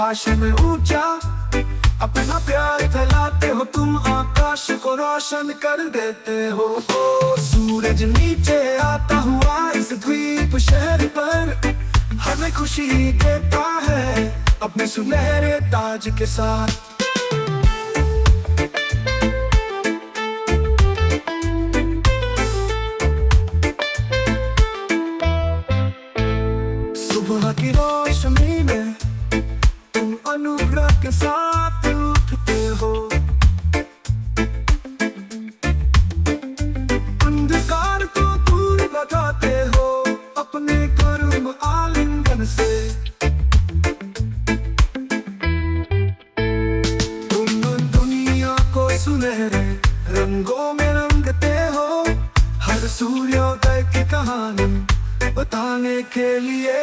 आकाश में ऊंचा अपना प्यार फैलाते हो तुम, आकाश को रोशन कर देते हो। ओ सूरज नीचे आता हुआ इस द्वीप शहर पर हमें खुशी देता है अपने सुनहरे ताज के साथ। सुबह की रोशनी में तुम अनुग्रह के साथ उठते हो, अंधकार को दूर भगाते हो अपने कर्म आलिंगन से। तुम दुनिया को सुनहरे रंगों में रंगते हो, हर सूर्योदय की कहानी बताने के लिए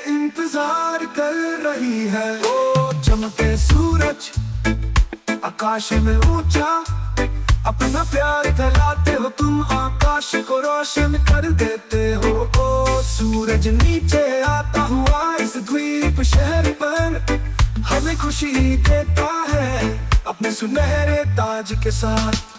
इंतजार कर रही है। ओ चमके सूरज आकाश में ऊंचा अपना प्यार फैलाते हो तुम, आकाश को रोशन कर देते हो। ओ सूरज नीचे आता हुआ इस द्वीप शहर पर हमें खुशी देता है अपने सुनहरे ताज के साथ।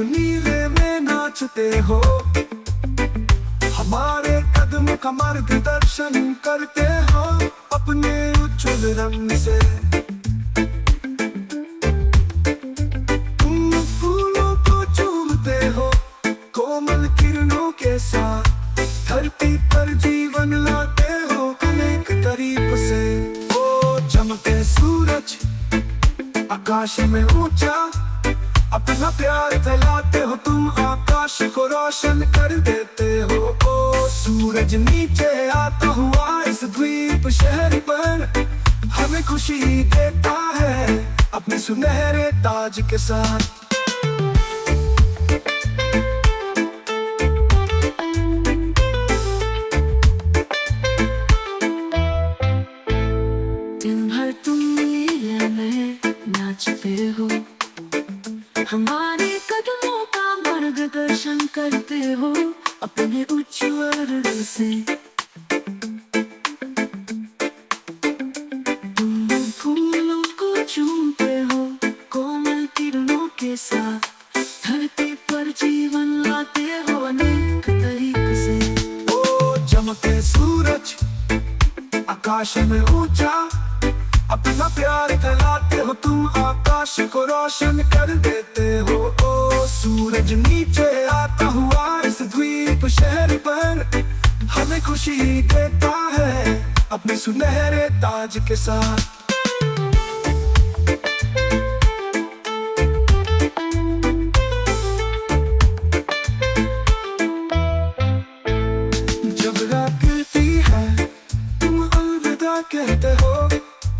नीले में नाचते हो, हमारे कदम का मार्गदर्शन करते हो अपने उज्जवल रंग से। तुम फूलों को चूमते हो कोमल किरणों के साथ, धरती पर जीवन लाते हो अनेक करीब से। ओ चमके सूरज आकाश में ऊंचा अपना प्यार फैलाते हो तुम, आकाश को रोशन कर देते हो। ओ सूरज नीचे आता हुआ इस द्वीप शहर पर हमें खुशी देता है अपने सुनहरे ताज के साथ। दिन भर तुम नीले में नाचते हो, हमारे कदमों का मार्गदर्शन करते हो अपने उज्ज्वल रंग से। तुम फूलों को चूमते हो कोमल किरणों के साथ, धरती पर जीवन लाते हो अनेक तरीके से। ओ चमके सूरज आकाश में ऊंचा अपना प्यार फैलाते हो तुम, आकाश को रोशन कर देते हो। ओ सूरज नीचे आता हुआ इस द्वीप शहर पर हमें खुशी देता है अपने सुनहरे ताज के साथ। जब रात गिरती है तुम अलविदा कहते हो,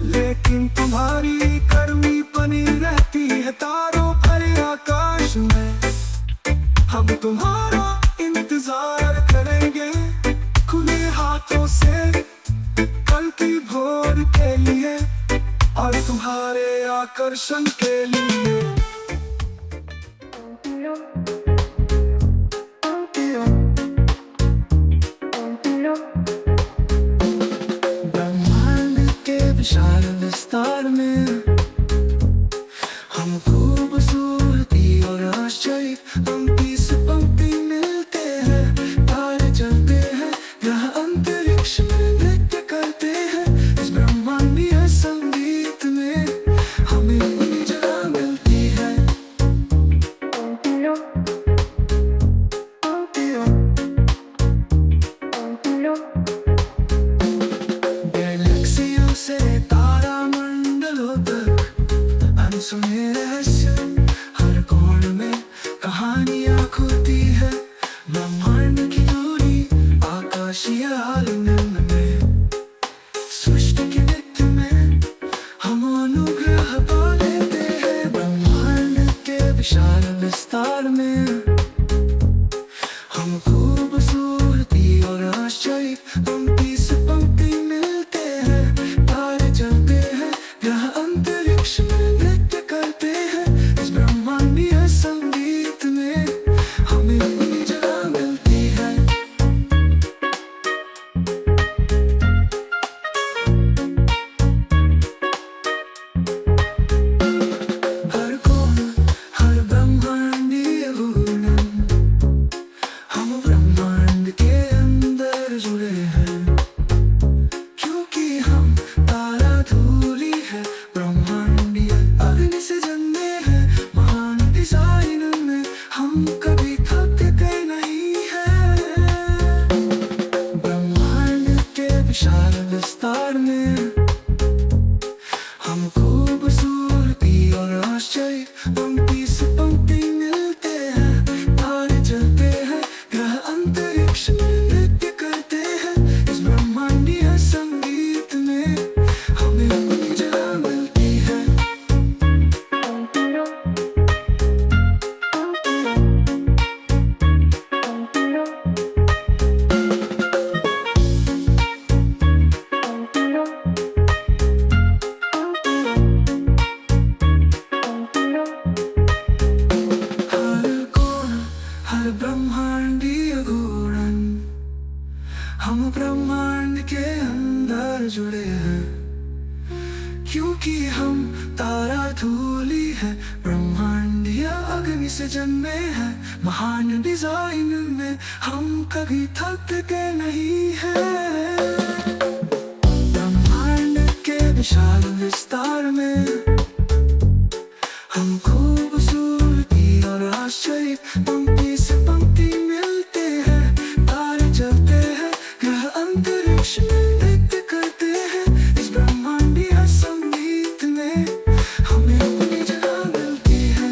लेकिन तुम्हारी गर्मी बनी रहती है तारों भरे आकाश में। हम तुम्हारा इंतजार करेंगे खुले हाथों से कल की भोर के लिए और तुम्हारे आकर्षण के लिए। विशाल विस्तार में हम खूबसूरती और आश्चर्य पंक्ति से पंक्ति मिलते हैं, तारे चलते हैं ग्रह अंतरिक्ष में नृत्य करते हैं, इस ब्रह्मांडीय संगीत में हमें ऊर्जा मिलती है। गैलेक्सियों से तारा मंडलों तक अनसुने रहस्य, हर कोण में कहानियां खुलती है। ब्रह्मांड की दूरी आकाशीय आलिंगन में, सृष्टि के नित्य में हम अनुग्रह पा लेते हैं। ब्रह्मांड के विशाल विस्तार में हम खूबसूरती और आश्चर्य पंक्ति से पंक्ति मिलते हैं, तारे चलते हैं ग्रह अंतरिक्ष में नृत्य करते हैं, इस विजन में है, महान डिजाइन में हम कभी थकते नहीं हैं। ब्रह्मांड के विशाल विस्तार में हम खूबसूरती और आश्चर्य पंक्ति से पंक्ति मिलते हैं। तारे जलते हैं, ग्रह अंतरिक्ष में नृत्य करते हैं। इस ब्रह्मांडीय संगीत में हमें अपनी जगह मिलती है।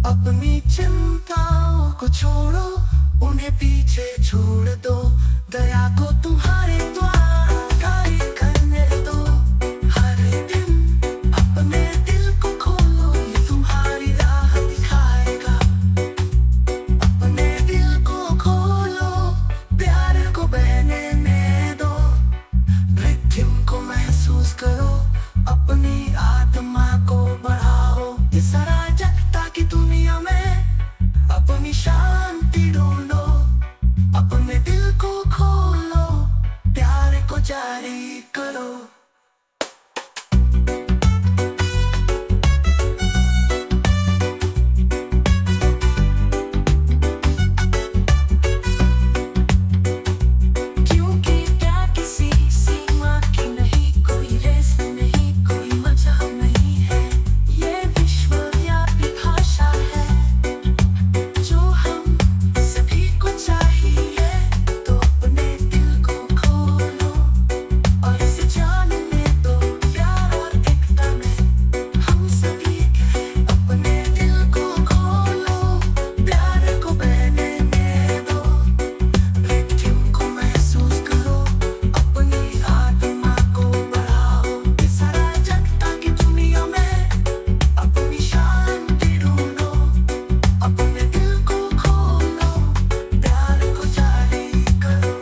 अपनी चिंताओं को छोड़ो, उन्हें पीछे छोड़ दो। दया को तुम्हारे द्वारा कार्य करने दो। हर दिन अपने दिल को खोलो, ये तुम्हारी राह दिखाएगा। अपने दिल को खोलो, प्यार को बहने दो। रिद्धिम को महसूस करो, अपनी आत्मा को बढ़ाओ। इस अराजकता की दुनिया में अपनी शांति ढूंढो। अपने दिल को खोलो, प्यार को जारी करो। क्योंकि प्यार किसी सीमा की नहीं, कोई रेस नहीं, कोई मजहब नहीं है। ये विश्वव्यापी भाषा है जो हम सभी को चाहिए। तो अपने दिल को खोलो और इसे जानने दो। प्यार और एकता में हम सभी हैं। अपने दिल को खोलो, प्यार को बहने दो। रिद्धिम को महसूस करो, अपनी आत्मा को बढ़ाओ। इस अराजकता की दुनिया में अपनी शांति ढूंढो। अपने दिल को खोलो, प्यार को जारी करो।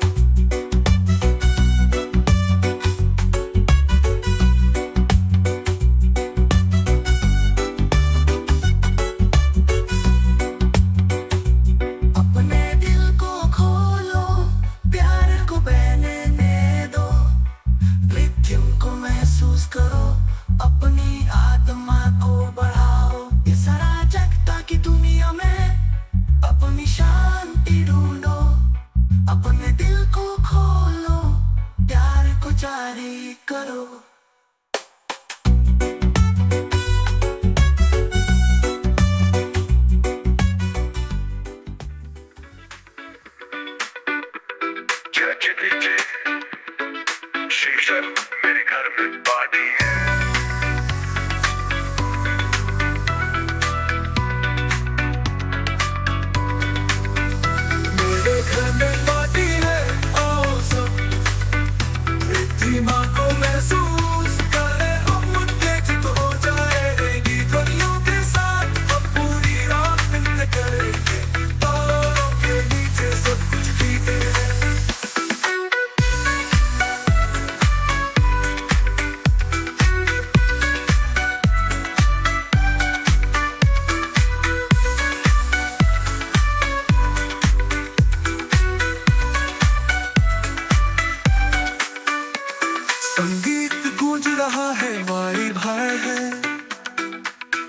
अपने दिल को खोलो, प्यार को बहने दो। रिद्धिम को महसूस करो, अपनी आत्मा को बढ़ाओ। इस अराजकता की दुनिया में अपनी शांति ढूंढो। अपने दिल को खोलो, प्यार को जारी करो। शीशा मेरे घर में पार्टी है। है वाइब है।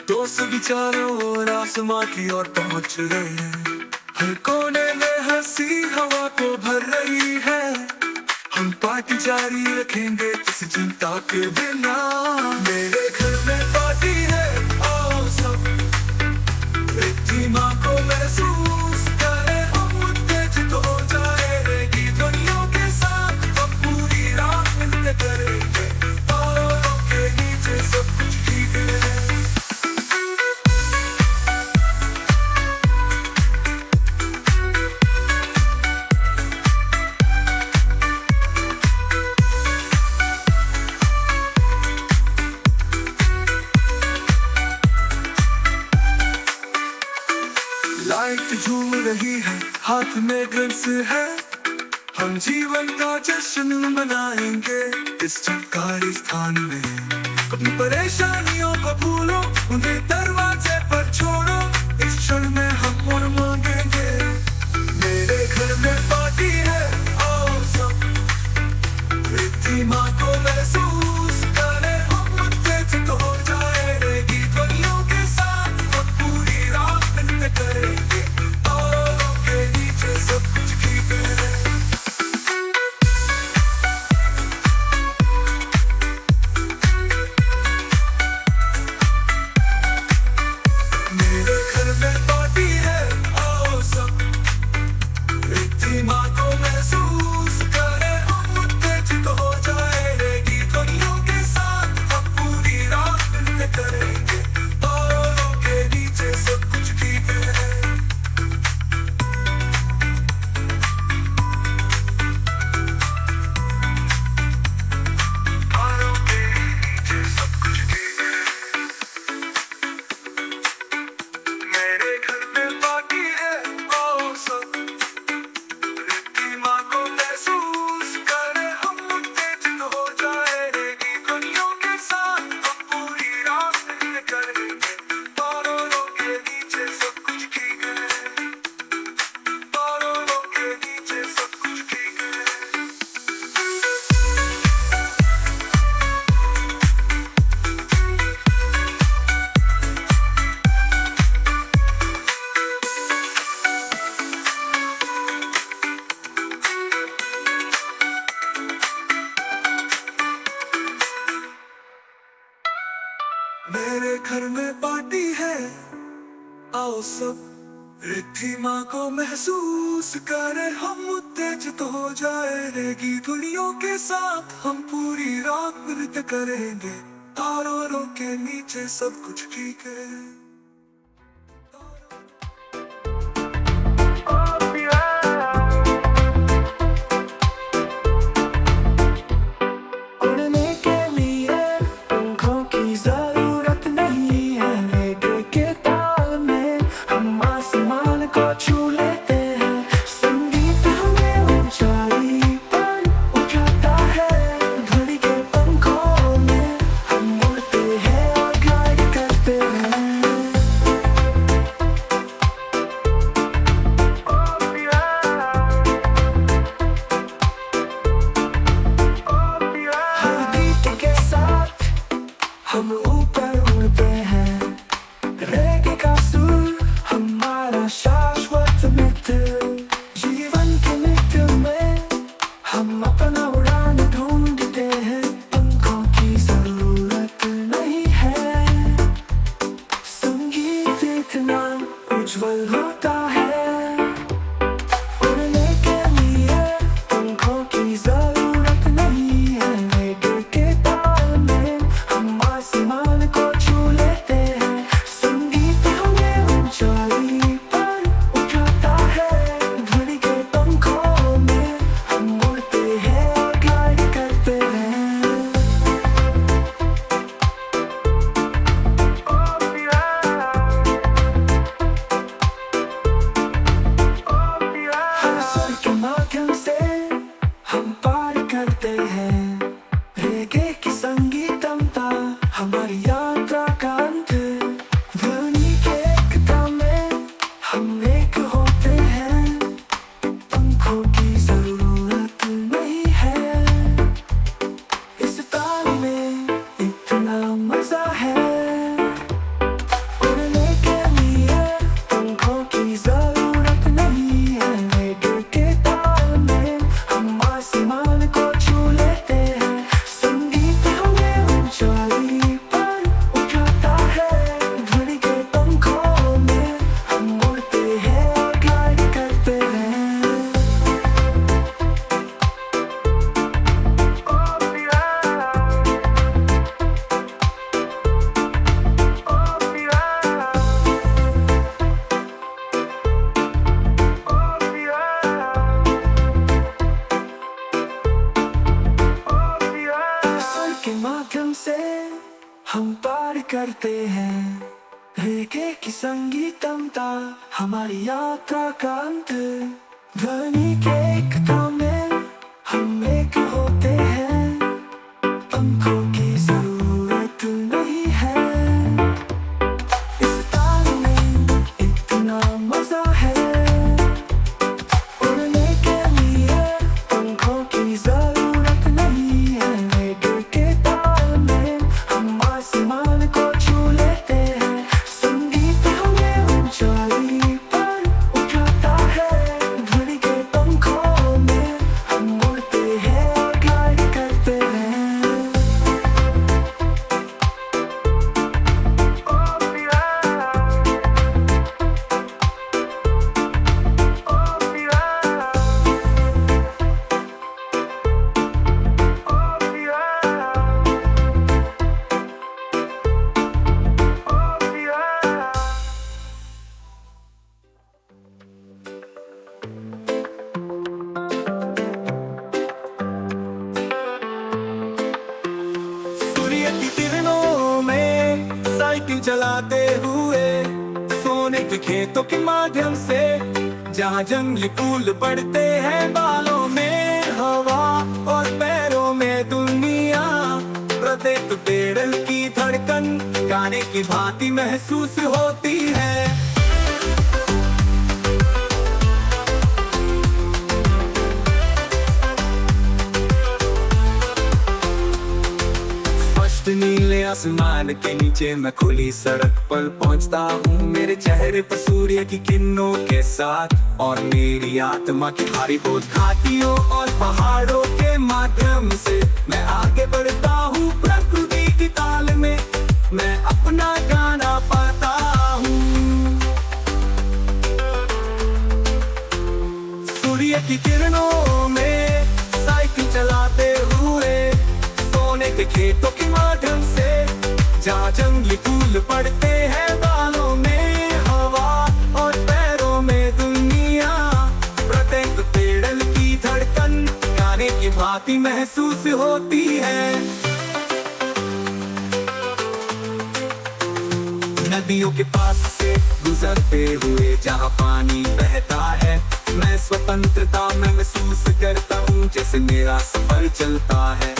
दोस्त विचारों और आसमां की ओर पहुंच रहे हैं। हर कोने में हंसी हवा को भर रही है। हम पार्टी जारी रखेंगे किसी चिंता के बिना। मेरे घर में पार्टी है, आओ सब रिद्धिमा को महसूस करें। हम उत्तेजित हो जाएगी ध्वनियों के साथ। हम पूरी रात मिलकर करेंगे तारों के नीचे सब कुछ ठीक है। लाइट झूम रही है, हाथ में ड्रिंक्स है। हम जीवन का जश्न मनाएंगे इस चमकारी स्थान में। अपनी परेशानियों को भूलो, उन्हें दरवाजे पर छोड़ो। इस क्षण में हम और मांगेंगे। मेरे घर में पार्टी है, आओ सब रिद्धिमा को महसूस करें। हम उत्तेजित हो जाएगी ध्वनियों के साथ। हम पूरी रात मिलकर करेंगे तारों के नीचे सब कुछ ठीक है। मेरे घर में पार्टी है, आओ सब रिद्धिमा को महसूस करें। हम उत्तेजित हो जाएगी ध्वनियों के साथ। हम पूरी रात मिलकर करेंगे तारों के नीचे सब कुछ ठीक है। तारों के नीचे सब कुछ ठीक है। मेरे घर में पार्टी है, आओ सब रिद्धिमा को महसूस करें। हम उत्तेजित हो जाएगी ध्वनियों के साथ। हम पूरी रात मिलकर करेंगे तारों के नीचे सब कुछ ठीक है। तारों के नीचे सब कुछ ठीक है। मेरे घर में पार्टी है, आओ सब रिद्धिमा को महसूस करें। हम उत्तेजित हो जाएगी ध्वनियों के साथ। हम पूरी रात मिलकर करेंगे तारों के नीचे सब कुछ ठीक है। उड़ने के लिए पंखों की जरूरत नहीं है। रेडियो के ताल में हम आसमान को छू लेते हैं। संगीत हमें ऊंचाई पर उठाता है। ध्वनि के पंखों में हम उड़ते हैं और ग्लाइड करते हैं। हर गीत के साथ हम ऊपर उड़ते हैं। रेगे का सुर हमारा शाश्वत मित्र। जीवन के मित्र में हम अपना उड़ान ढूंढते हैं। पंखों की जरूरत नहीं है। संगीत इतना उज्जवल होता है। उड़ने के लिए पंखों की जरूरत नहीं है। रेडियो के ताल में हम आसमान को छू लेते हैं। संगीत हमें ऊंचाई पर उठाता है। ध्वनि के पंखों में हम उड़ते हैं और ग्लाइड करते हैं। हर सुर के माध्यम से हम पार करते हैं। रेगे की संगीतमता हमारी यात्रा का अंत। ध्वनि के एकता में हम एक होते हैं। पंखों की जरूरत नहीं है। इस ताल में एक हम पार करते हैं। एक एक संगीतम ता हमारी यात्रा का अंत। ध्वनि के एकता में हम एक होते हैं। पंखों की जरूरत नहीं है। इस ताल में इतना मजा है। उड़ने के लिए पंखों की जरूरत नहीं है। रेडियो के ताल में हम आसमान को छू लेते हैं। संगीत हमें ऊंचाई पर उठाता है। ध्वनि के पंखों में हम उड़ते हैं और ग्लाइड करते हैं। सूर्य की किरणों में साइकिल चलाते हुए सोने के खेतों के माध्यम से जहाँ जंगली फूल पड़ते हैं बालों में हवा और पैरों में दुनिया। प्रत्येक पेड़ की धड़कन गाने की भांति महसूस होती है। नीले आसमान के नीचे मैं खुली सड़क पर पहुंचता हूँ। मेरे चेहरे पर सूर्य की किरणों के साथ और मेरी आत्मा की भारी बोझ घाटियों और पहाड़ों के माध्यम से मैं आगे बढ़ता हूँ। प्रकृति की ताल में मैं अपना गाना पाता हूँ। सूर्य की किरणों में साइकिल चलाते हुए सोने के खेतों के माध्यम से जहाँ जंगली फूल पड़ते हैं बालों में हवा और पैरों में दुनिया। प्रत्येक पेड़ की धड़कन गाने की भांति महसूस होती है। नदियों के पास से गुजरते हुए जहाँ पानी बहता है मैं स्वतंत्रता में महसूस करता हूँ। जैसे मेरा सफर चलता है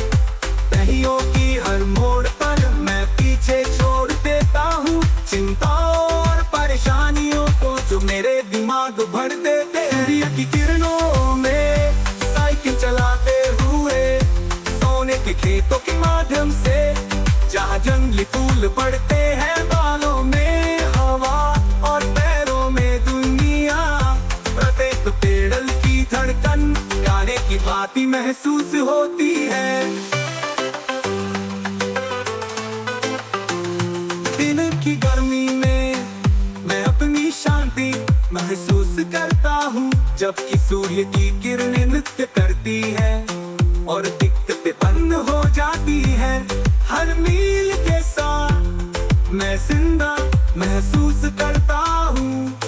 कहियों की हर मोड़ पर मैं पीछे छोड़ देता हूँ चिंताओं और परेशानियों को जो मेरे दिमाग भर देते हैं। सूर्य की किरणों में साइकिल चलाते हुए सोने के खेतों के माध्यम से जहाँ जंगली फूल पड़ते हैं बालों में हवा और पैरों में दुनिया। प्रत्येक पेड़ की धड़कन गाने की भांति महसूस होती है। दिन की गर्मी में मैं अपनी शांति महसूस करता हूँ जबकि सूर्य की किरणें नृत्य करती है और दिक्कतें बंद हो जाती है। हर मील के साथ मैं जिंदा महसूस करता हूँ।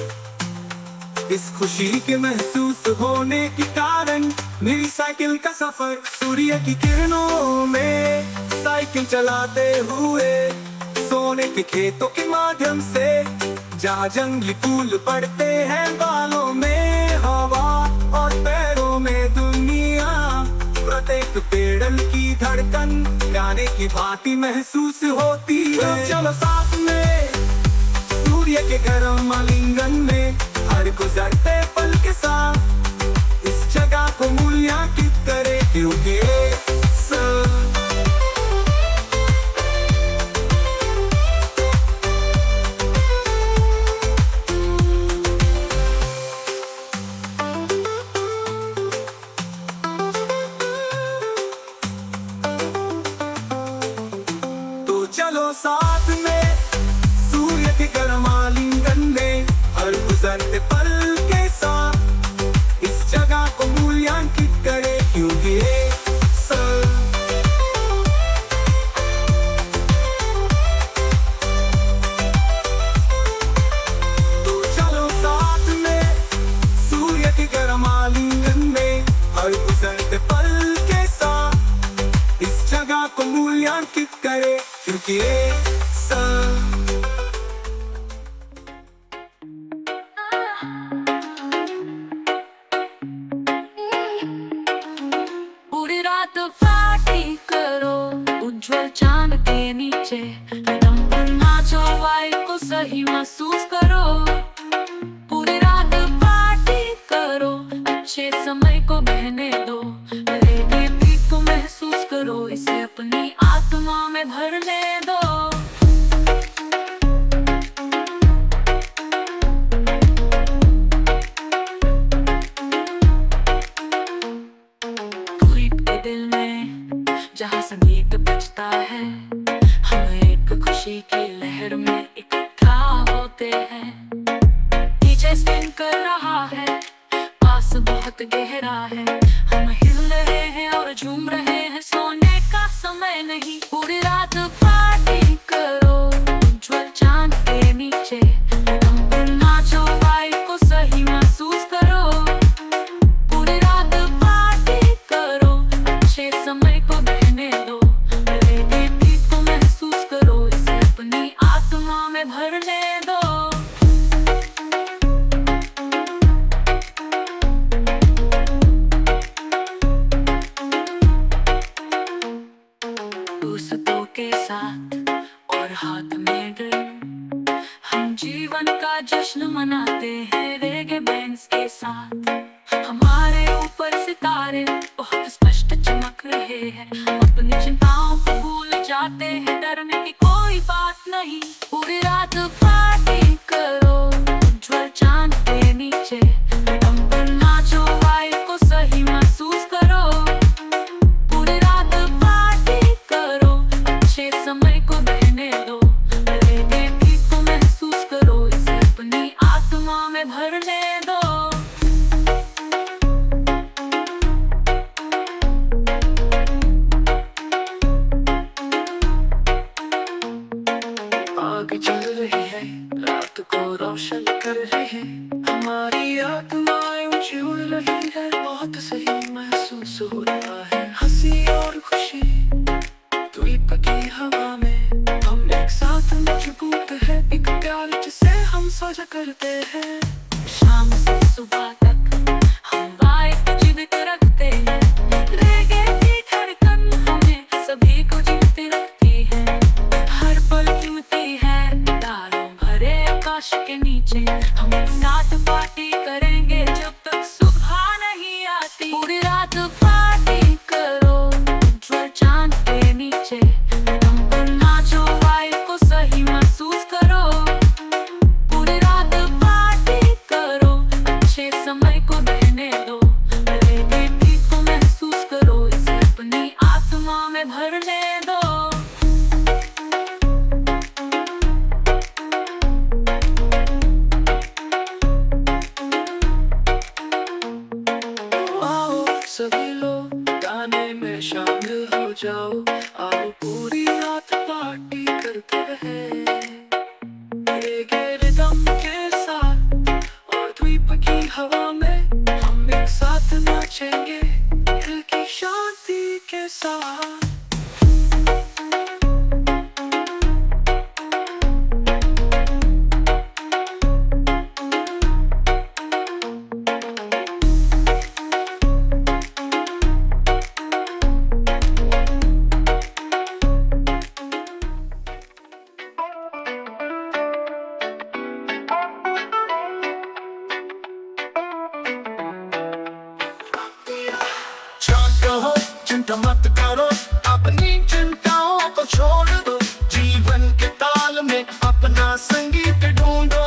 इस खुशी के महसूस होने के कारण मेरी साइकिल का सफर सूर्य की किरणों में साइकिल चलाते हुए सोने के खेतों के माध्यम से जहाँ जंगली फूल पड़ते हैं बालों में हवा और पैरों में दुनिया। प्रत्येक पेड़ की धड़कन गाने की भांति महसूस होती है। चलो साथ में सूर्य के गर्म आलिंगन में हर गुजरते पल के साथ इस जगह को मूल्यांकित करें क्योंकि चलो साथ में सूर्य के गर्म आलिंगन में हर गुजरते पल के साथ इस जगह को मूल्यांकित करें क्योंकि तो चलो साथ में सूर्य के गर्म आलिंगन में हर गुजरते पल के साथ इस जगह को मूल्यांकित करें क्योंकि एक साथ पूरी रात पार्टी करो उज्जवल चांद के नीचे, दम पर नाचो, वाइब को सही महसूस करो। पूरी रात पार्टी करो, अच्छे समय को बहने दो, रेडियो बीट को महसूस करो, इसे अपनी आत्मा में भरने दो। पूरी के दिल में जहाँ संगीत बजता है, हम एक खुशी की लहर में इकट्ठा होते हैं। डीजे स्पिन कर रहा है, पास बहुत गहरा है, हम हिल रहे हैं और झूम रहे हैं, सोने का समय नहीं। पूरी रात पार्टी करो उज्जवल चांद के नीचे, दम पर नाचो, वाइब को सही महसूस करो। पूरी रात पार्टी करो, अच्छे समय को बहने दो, रेडियो बीट को महसूस करो, इसे अपनी आत्मा में भरने दो। दोस्तों के साथ और हाथ में ड्रिंक, हम जीवन का जश्न मनाते हैं रेगे बैंड्स के साथ। हमारे ऊपर सितारे बहुत स्पष्ट चमक रहे हैं, हम अपनी चिंताओं को भूल जाते हैं, डरने की कोई बात नहीं। पूरी रात पार्टी करो उज्जवल चांद के नीचे, दम पर नाचो, वाइब को सही महसूस करो। पूरी रात पार्टी करो, अच्छे समय को बहने दो, रेडियो बीट को महसूस करो, इसे अपनी आत्मा में भरने दो। आगे चल रही है, रात को रोशन कर रही है, हमारी आत्माएं ऊंची उड़ रही है, बहुत सही महसूस हो रहा है, हंसी और खुशी द्वीप की हवा में, हम एक साथ मजबूत है, एक प्यार जिसे हम साझा करते हैं। शाम से सुबह तक हम वाइब जीवित रखते हैं, रेगे की धड़कन हमें सभी को जीवित रखती है, हर पल कीमती है, तारों भरे आकाश के नीचे, हम एक साथ पार्टी करेंगे जब तक सुबह नहीं आती। पूरी रात पार्टी करो उज्जवल चांद के नीचे, दम पर नाचो, वाइब को सही महसूस करो। पूरी रात पार्टी करो, अच्छे समय को बहने दो, रेडियो बीट को महसूस करो, इसे अपनी आत्मा में भरने दो। आओ सभी लोग गाने में शामिल हो जाओ, आओ पूरी रात पार्टी करते हैं, रेगे रिदम के साथ और द्वीप की हवा में, हम एक साथ नाचेंगे दिल की शांति के साथ। चिंता मत करो, अपनी चिंताओं को छोड़ दो, जीवन के ताल में अपना संगीत ढूंढो,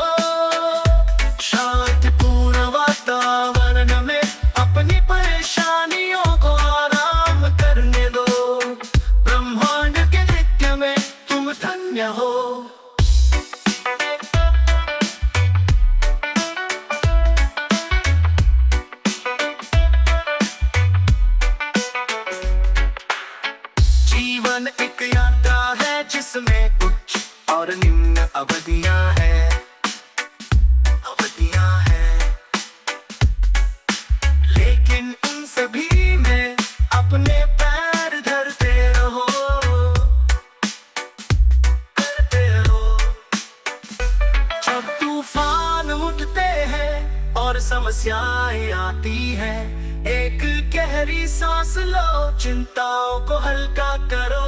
शांतिपूर्ण वातावरण में अपनी परेशानियों को आराम करने दो, ब्रह्मांड के नृत्य में तुम धन्य हो। जीवन एक यात्रा है, गहरी सांस लो, चिंताओं को हल्का करो।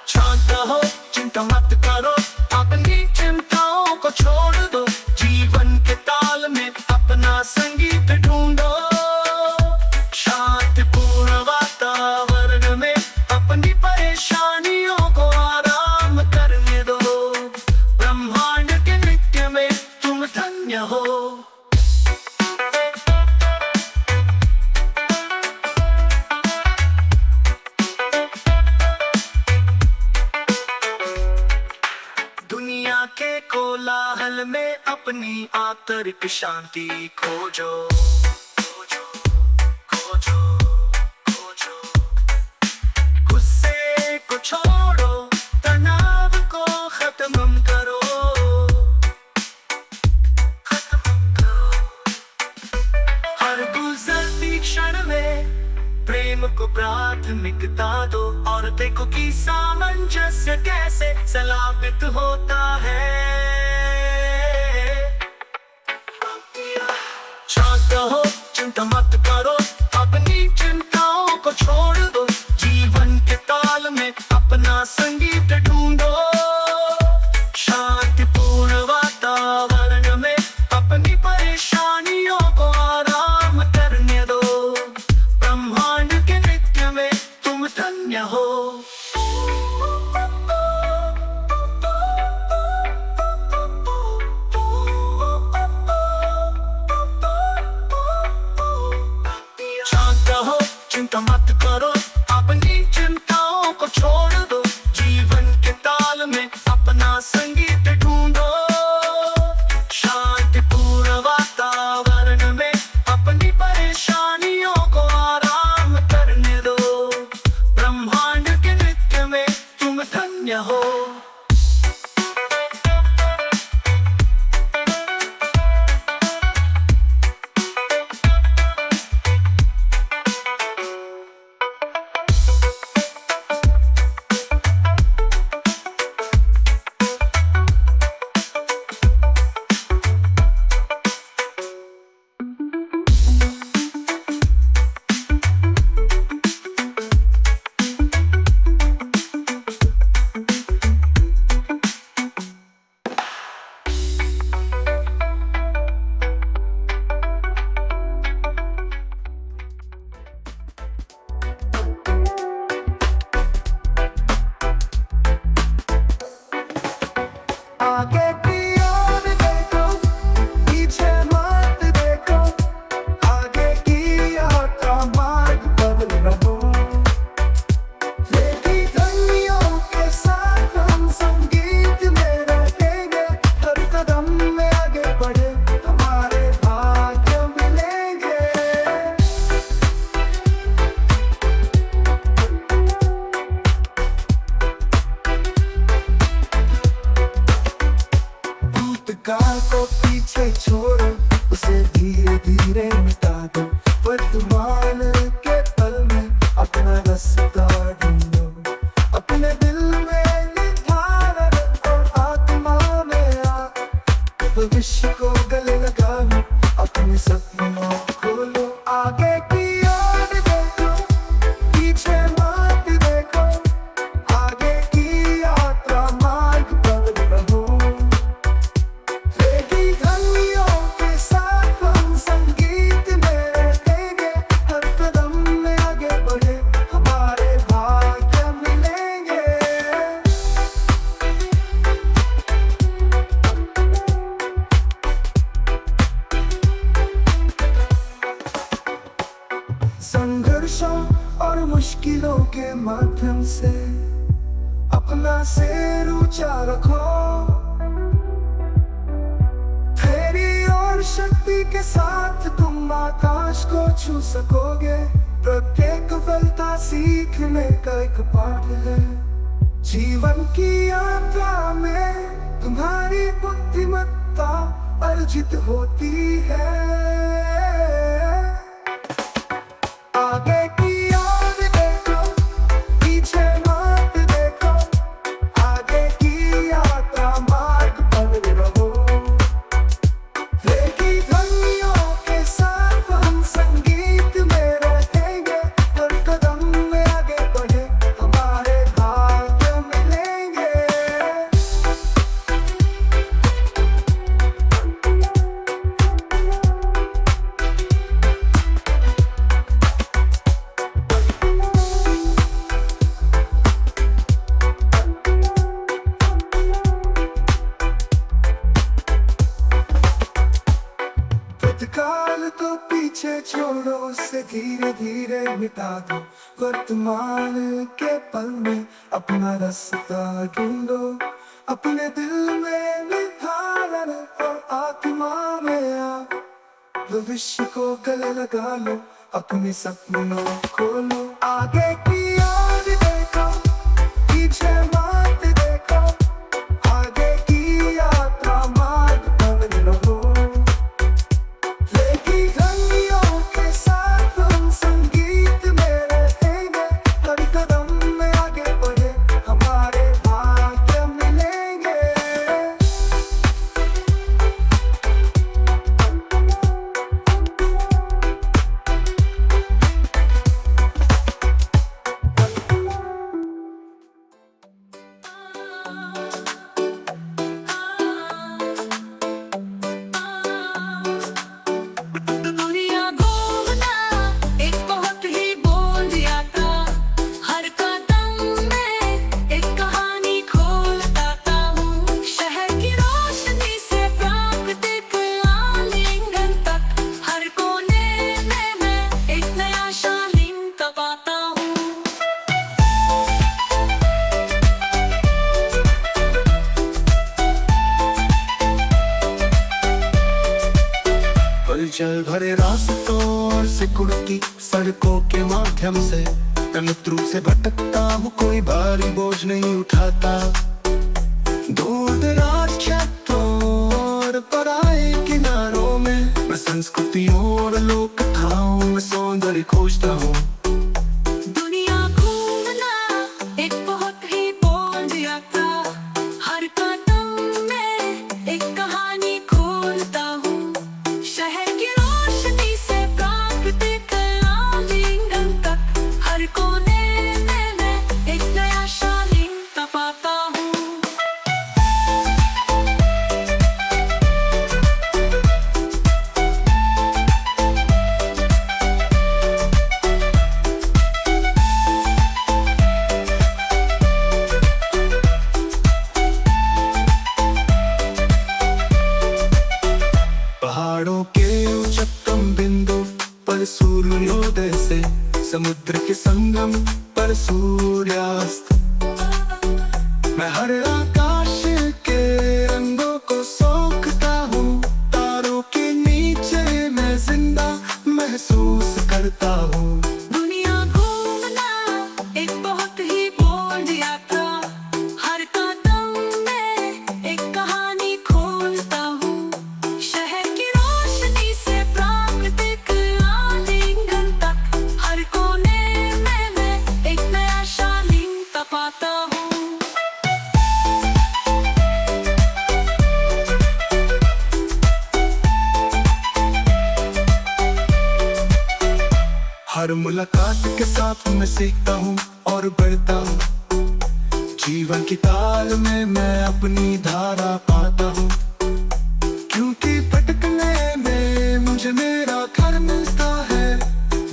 शांत हो, चिंता मत करो, अपनी चिंताओं को छोड़ दो। जीवन के ताल में अपना संगीत ढूंढो। शांतिपूर्ण वातावरण में अपनी परेशानियों को आराम करने दो। ब्रह्मांड के नृत्य में तुम धन्य हो। दुनिया के कोलाहल में अपनी आंतरिक शांति खोजो। खोजो, खोजो, खोजो। गुस्से को छोड़ो, तनाव को खत्म करो। खत्म करो। हर गुजरती क्षण में प्रेम को प्राथमिकता दो, और देखो कि सामंजस्य कैसे सलाबित होता है। शांत हो, चिंता मत करो, अपनी चिंताओं को छोड़ दो। जीवन के ताल में अपना संगीत ढूंढो। शांतिपूर्ण वातावरण में अपनी परेशानियों को आराम करने दो। ब्रह्मांड के नृत्य में तुम धन्य हो। शांत हो, चिंता मत करो, अपनी चिंताओं को छोड़ दो। जीवन के ताल में अपना संगीत ढूंढो। शांतिपूर्ण वातावरण में अपनी परेशानियों को आराम करने दो। ब्रह्मांड के नृत्य में तुम धन्य हो। आगे की ओर देखो, पीछे मत देखो। आगे की यात्रा मार्ग पर रहो। लेकिन ध्वनियों के साथ हम संगीत में रहेंगे। हर कदम में आगे बढ़े, हमारे भाग्य मिलेंगे। भूतकाल को पीछे छोड़ो, उसे धीरे धीरे मिटा दो। वर्तमान के पल में अपना रास्ता ढूंढो। अपने दिल में निर्धारण और आत्मा में आ, भविष्य को गले लगा लो। अपने सपनों को खोलो। आगे की ओर देखो, पीछे मत देखो। आगे की यात्रा मार्ग पर रहो। लेकिन ध्वनियों के साथ हम संगीत में रहेंगे। हर कदम में आगे बढ़े, हमारे भाग्य मिलेंगे। संघर्षों और मुश्किलों के माध्यम से अपना सिर ऊंचा रखो। धैर्य और शक्ति के साथ तुम आकाश को छू सकोगे। प्रत्येक विफलता सीखने का एक पाठ है। जीवन की यात्रा में तुम्हारी बुद्धिमत्ता अर्जित होती है। आगे की ओर देखो, पीछे मत देखो। आगे की यात्रा मार्ग पर रहो। लेकिन ध्वनियों के भूतकाल तो पीछे छोड़ो, उसे धीरे धीरे मिटा दो। वर्तमान के पल में अपना रास्ता ढूंढो, अपने दिल में निखार और आत्मा में आग। भविष्य को गले लगा लो, अपने सपनों खोलो। आगे की ओर देखो, पीछे मत देखो, आगे की यात्रा मार्ग बदल लो। लेकिन ध्वनियों के साथ हम संगीत में रहेंगे, हर कदम में आगे बढ़े हमारे भाग्य मिलेंगे। दुनिया घूमना एक बहुत ही बोल्ड यात्रा, हर कदम में एक कहानी खोलता हूँ। शहर की रोशनी से प्राकृतिक आलिंगन तक, हर कोने में मैं एक नया शालीनता पाता हूँ। हलचल भरे रास्तों और सिकुड़ती सड़कों के माध्यम से तनिक रूप से भटकता हूँ, कोई भारी बोझ नहीं उठाता। दूर दराज क्षेत्रों और पराए किनारों में मैं संस्कृतियों और लोक कथाओं में सौंदर्य खोजता हूँ। दुनिया घूमना एक बहुत ही बोल्ड यात्रा, हर कदम में एक कहानी खोलता हूँ। शहर की रोशनी से प्राकृतिक आलिंगन तक, हर कोने में मैं एक नया शालीनता पाता हूँ। पहाड़ों के उच्चतम बिंदु पर सूर्योदय से समुद्र के संगम पर सूर्यास्त, मैं हर आकाश के रंगों को सोखता हूँ। तारों के नीचे मैं जिंदा महसूस करता हूँ। दुनिया घूमना एक बहुत ही बोल्ड यात्रा, हर कदम में एक कहानी खोलता हूँ। शहर की रोशनी से प्राकृतिक आलिंगन तक, हर कोने में मैं एक नया शालीनता पाता हूँ। हर मुलाकात के साथ मैं सीखता हूँ और बढ़ता हूँ। जीवन की ताल में मैं अपनी धारा पाता हूँ, क्योंकि भटकने में मुझे मेरा घर मिलता है।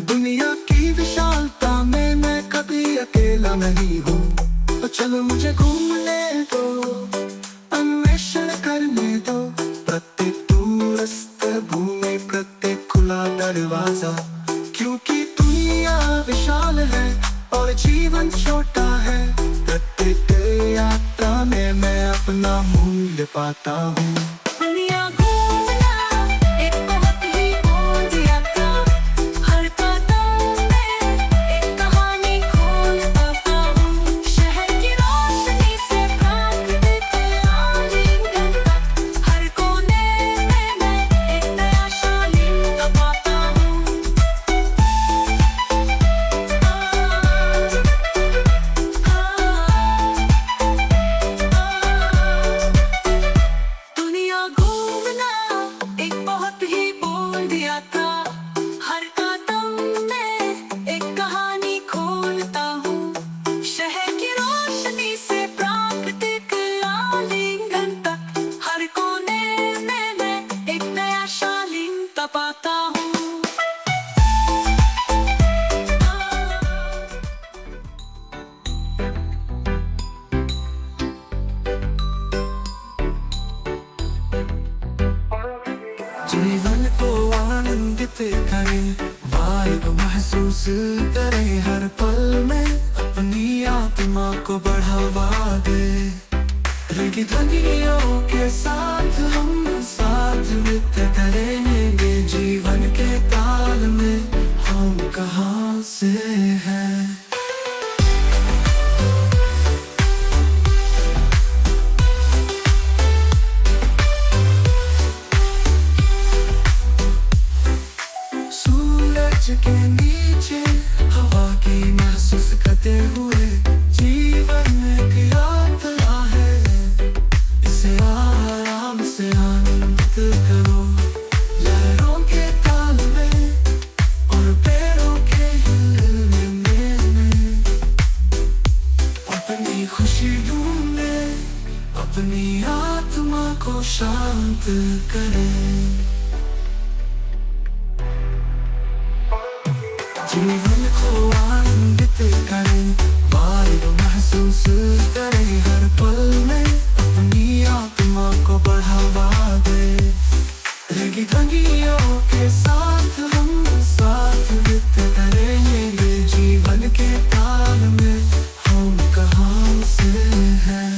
दुनिया की विशालता में मैं कभी अकेला नहीं हूँ। तो चलो मुझे घूमने दो, अन्वेषण करने दो, प्रत्येक दूरस्थ भूमि, प्रत्येक खुला दरवाजा। क्योंकि दुनिया विशाल है और जीवन छोटा है, प्रत्येक यात्रा में मैं अपना मूल्य पाता हूँ। दुनिया घूमना एक बहुत ही बोल्ड यात्रा, हर कदम में एक कहानी खोलता हूँ। शहर की रोशनी से प्राकृतिक आलिंगन तक, हर कोने में मैं एक नया शालीनता पाता हूँ। दुनिया घूमना एक बहुत ही बोल्ड यात्रा, हर कदम में एक कहानी खोलता हूँ। शहर की रोशनी से प्राकृतिक आलिंगन तक, हर कोने में मैं एक नया शालीनता पाता हूँ। जीवन को आनंदित करें, वाइब महसूस करें हर पल में, अपनी आत्मा को बढ़ावा दे। रेगे ध्वनियों के साथ हम साथ नृत्य करेंगे, जीवन के ताल में हम कहाँ से हैं। सूरज के नीचे हवा की महसूस करते हुए, जीवन एक यात्रा है, इसे आराम से आनंदित करो। लहरों के ताल में और पैरों के हिलने में अपनी खुशी ढूंढे, अपनी आत्मा को शांत करें। जीवन को आनंदित करें, वाइब महसूस करें हर पल में, अपनी आत्मा को बढ़ावा दे। रेगे ध्वनियों के साथ हम साथ नृत्य करेंगे, जीवन के ताल में हम कहाँ से हैं।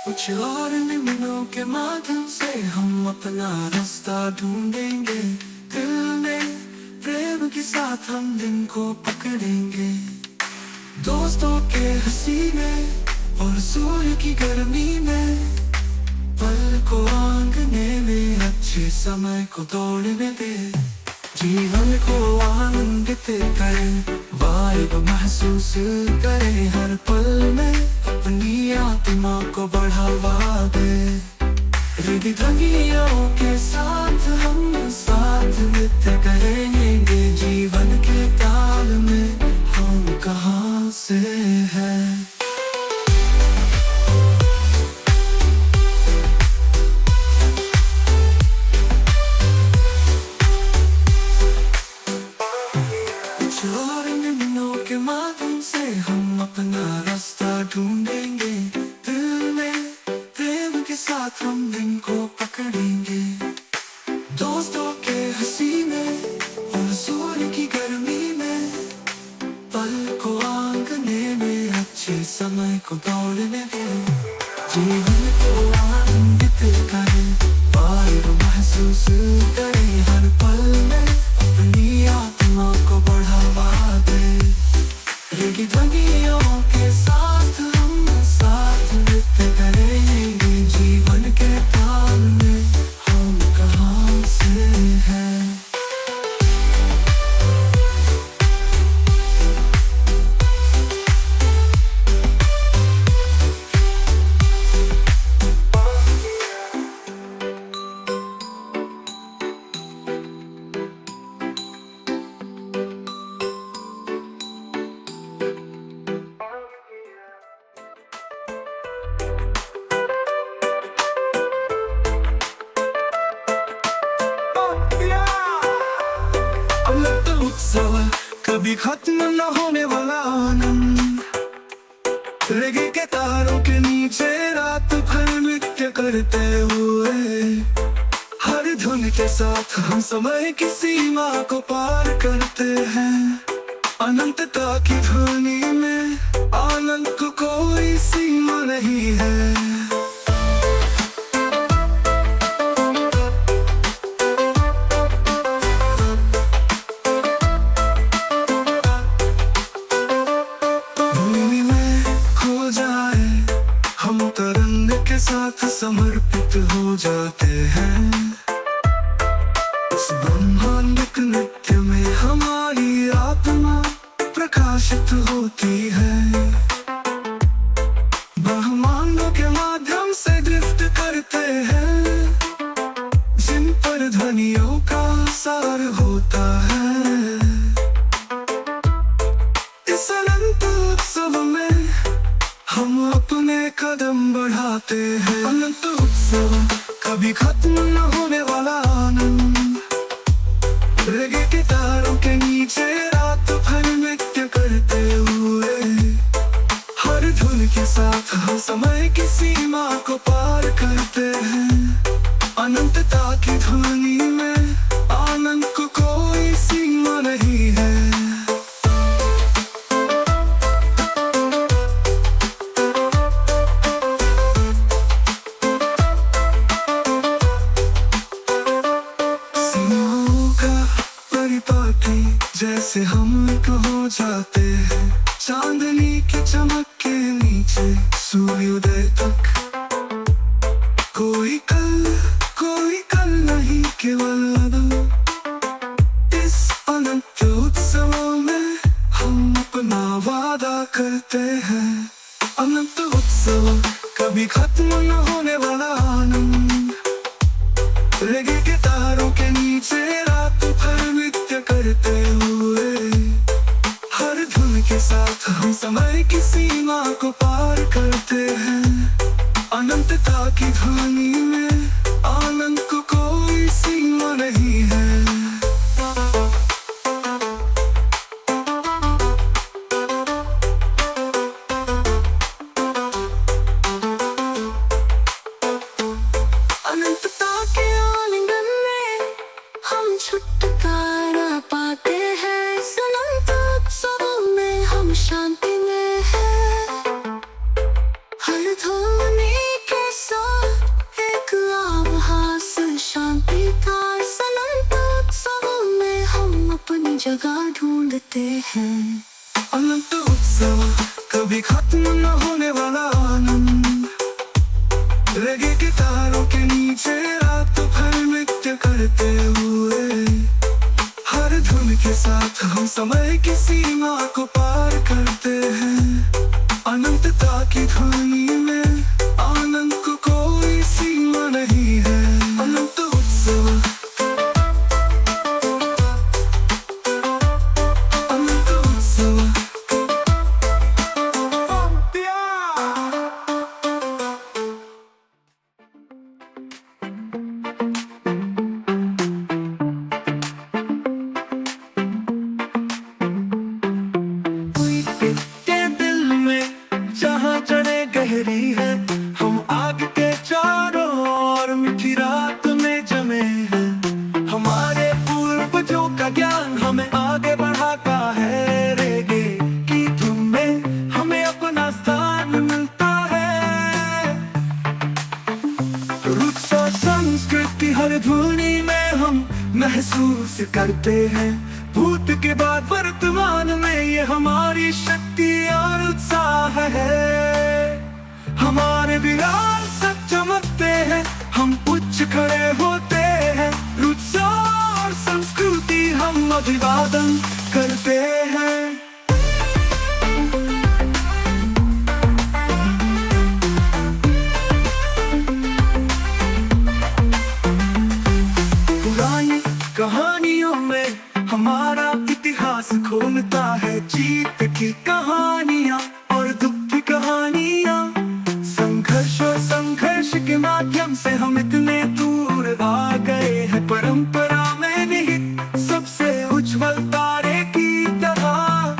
कुछ और निम्नों के माध्यम से हम अपना रास्ता ढूंढेंगे, दिल में प्रेम के साथ हम दिन को पकड़ेंगे। दोस्तों के हंसी में और सूर्य की गर्मी में, पल को आंगने में अच्छे समय को दौड़ने दे। जीवन को आनंदित करें, वाइब महसूस करें हर पल में, अपनी आत्मा को बढ़ावा दे। रेगे ध्वनियों के साथ हम साथ नृत्य करेंगे, जीवन के ताल में हम कहाँ से हैं। और निम्नों के माध्यम से हम अपना रास्ता ढूंढेंगे, दिल में प्रेम के साथ हम दिन को पकड़ेंगे। दोस्तों के हंसी में और सूर्य की गर्मी में, पल को आंगने में अच्छे समय को दौड़ने दे। जीवन को आनंदित करें, वाइब महसूस करें हर पल में, अपनी आत्मा को बढ़ावा दे। रेगे ध्वनियों के साथ हम साथ नृत्य करेंगे, जीवन के ताल में हम कहाँ से हैं। अमृत उत्सव कभी खत्म न होने वाला आनंद, रेगे के तारों के नीचे रात भर नृत्य करते हुए, हर धुन के साथ हम समय की सीमा को पार करते हैं। अनंतता की ध्वनि में आनंद को कोई सीमा नहीं है। साथ समर्पित हो जाते हैं, इस ब्रह्मांडिक नृत्य में हमारी आत्मा प्रकाशित होती है। ब्रह्मांडों के माध्यम से ड्रिफ्ट करते हैं, जिन पर ध्वनियों का सार होता है। इस अनंत उत्सव में हम अपने कदम बढ़ाते हैं। अनंत उत्सव कभी खत्म न होने वाला आनंद, रेगे के तारों के नीचे रात भर नृत्य करते हुए, जाते हैं चांदनी की चमक के नीचे सूर्योदय तक। कोई कल नहीं, केवल अब इस अनंत उत्सव में हम अपना वादा करते हैं। अनंत उत्सव, कभी खत्म न होने वाला आनंद। रेगे के तारों के नीचे रात भर नृत्य करते हुए, हर धुन के साथ हम समय की सीमा को पार करते हैं। अनंतता की ध्वनि में आनंद को कोई सीमा नहीं है। अनंतता के आलिंगन में हम छुटकारा पाते हैं। इस अनंत उत्सव में हम शांति में हैं। हर ध्वनि के साथ एक आभास शांति का। इस अनंत उत्सव में हम अपनी जगह ढूंढते हैं। अनंत उत्सव, कभी खत्म न होने वाला आनंद। रेगे के तारों के नीचे रात भर नृत्य करते हुए, हर धुन के साथ हम समय की सीमा को पार करते हैं। अनंतता की ध्वनि में आनंद को कोई सीमा नहीं है। अनंत उत्सव, अनंत उत्सव। जहाँ जड़े गहरी है, हम आग के चारों ओर मीठी रात में जमे हैं। हमारे पूर्वजों का ज्ञान हमें आगे बढ़ाता है। रेगे की धुन में हमें अपना स्थान मिलता है। रूट्स और संस्कृति हर ध्वनि में हम महसूस करते हैं। भूत के बाद वर्तमान में ये हमारी शक्ति और उत्साह है। हमारे विरासत चमकते हैं, हम उच्च खड़े होते हैं। रूट्स और संस्कृति हम अभिवादन करते हैं। पुरानी कहानियों में हमारा इतिहास खोलता है। जीत की कहानियाँ और दुख की कहानियाँ। संघर्ष और संघर्ष के माध्यम से हम इतने दूर आ गए हैं। परंपरा में निहित सबसे उज्जवल तारे की तरह।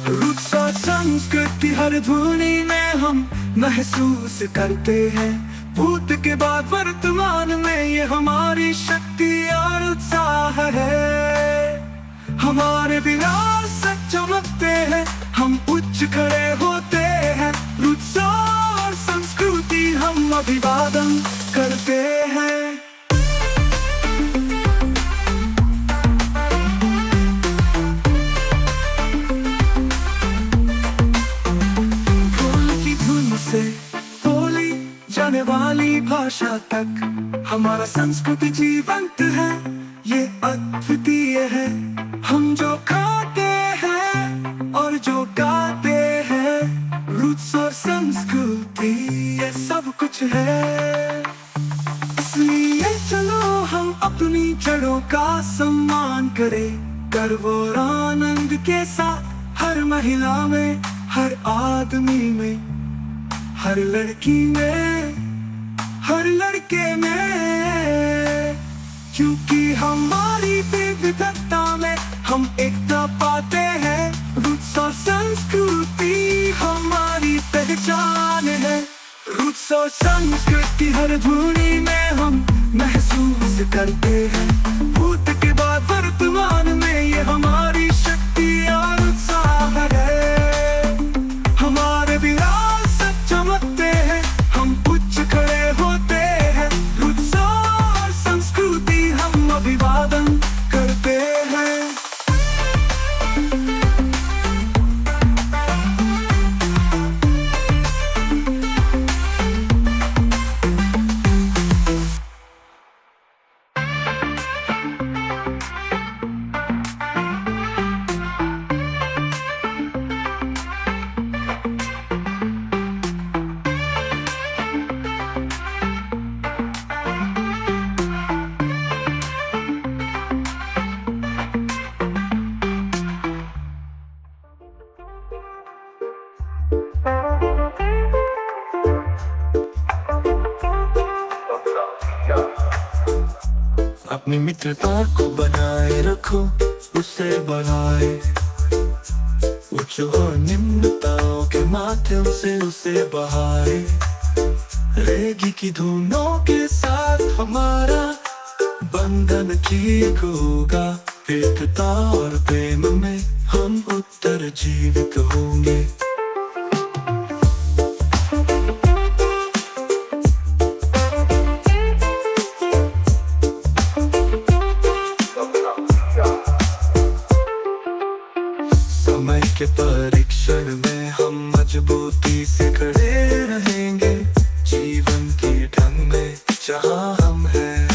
रूट्स और संस्कृति हर ध्वनि में हम महसूस करते हैं। भूत के बाद वर्तमान में ये हमारी शक्ति और उत्साह है। हमारे विरासत चमकते हैं, हम उच्च खड़े होते हैं। रूट्स और संस्कृति हम अभिवादन करते हैं। ढोल की धुन से बोली जाने वाली भाषा तक हमारा संस्कृति जीवंत है। ये अद्वितीय है। हम जो खाते हैं और जो गाते हैं, रूट्स और संस्कृति ये सब कुछ है। इसलिए चलो हम अपनी जड़ों का सम्मान करें। गर्व और आनंद के साथ हर महिला में, हर आदमी में, हर लड़की में, हर लड़के में। क्योंकि हमारी विविधता में हम एकता पाते हैं। रूट्स और संस्कृति हमारी पहचान है। रूट्स और संस्कृति हर ध्वनि में हम महसूस करते हैं। भूत के बाद वर्तमान में ये हमारी शक्ति और उत्साह है। हमारे विरासत चमकते हैं, हम उच्च खड़े होते हैं। रूट्स और संस्कृति हम अभिवादन करते हैं। अपनी मित्रता को बनाए रखो, उसे बढ़ाए। उच्च और निम्नताओं के माध्यम से उसे बहाए। रेगी की धुनों के साथ हमारा बंधन ठीक होगा। एकता और प्रेम में हम उत्तर जीवित होंगे। समय के परीक्षण में हम मजबूती से खड़े रहेंगे। जीवन के ढंग में जहाँ हम हैं,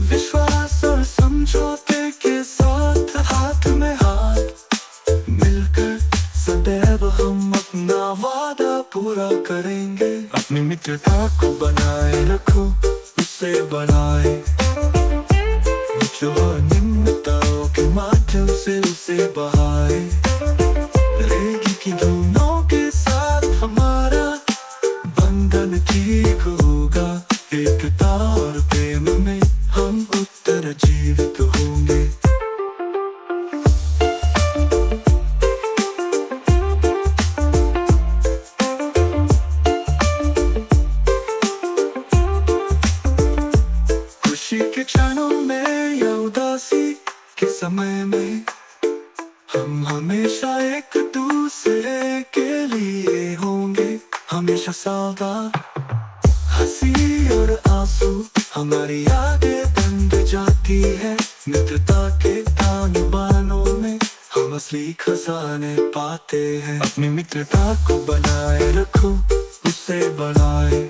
विश्वास और समझौते के साथ हाथ में हाथ मिलकर सदैव हम अपना वादा पूरा करेंगे। अपनी मित्रता को बनाए रखो, उसे बढ़ाए। जो निम्नताओं के माध्यम से उसे बहाए। रेगी की धुनों के साथ हमारा बंधन ठीक होगा। एकता और प्रेम में हम उत्तर जीवित होंगे। खुशी के क्षणों में या उदासी के समय में हम हमेशा एक दूसरे के लिए होंगे। हमेशा सावधान, हंसी और आंसू हमारी यादें बंध जाती है। मित्रता के तान बानों में हम असली खजाने पाते हैं। अपनी मित्रता को बनाए रखो, उसे बढ़ाए।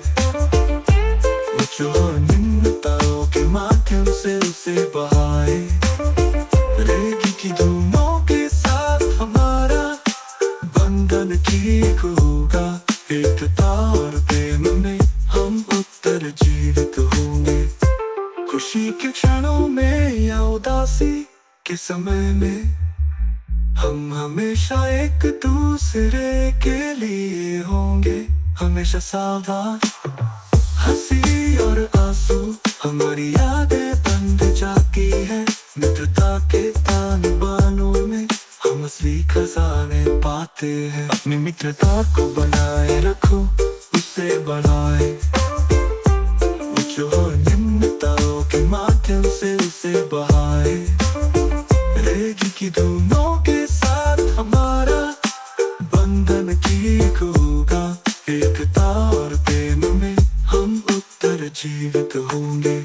जो निम्नताओं के माध्यम से उसे बहाए। रेगी की धुनों के साथ हमारा बंधन ठीक होगा। एकता और प्रेम में हम उत्तर जीवित होंगे। खुशी के क्षणों में या उदासी के समय में हम हमेशा एक दूसरे के लिए होंगे। हमेशा सावधान, हंसी और आंसू हमारी यादें बंध जाती है। मित्रता के तान बानों में हम असली खजाने पाते हैं। अपनी मित्रता को बनाए रखो, उसे बढ़ाए। उच्च और निम्नताओं के माध्यम से उसे बहाए। रेगी की धुनों के साथ हमारा बंधन ठीक होगा। एकता और प्रेम में हम उत्तर जीवित होंगे।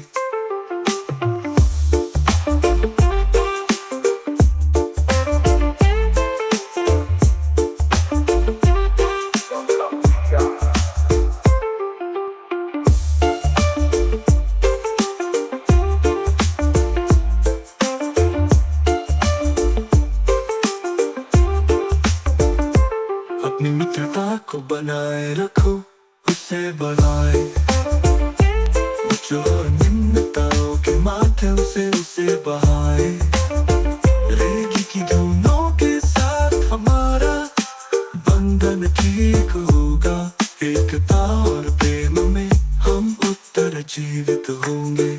अपनी मित्रता को बनाए रखो, उसे बढ़ाए। जो निम्नताओं के माध्यम से उसे बहाए। रेगी की धुनों के साथ हमारा बंधन ठीक होगा। एकता और प्रेम में हम उत्तर जीवित होंगे।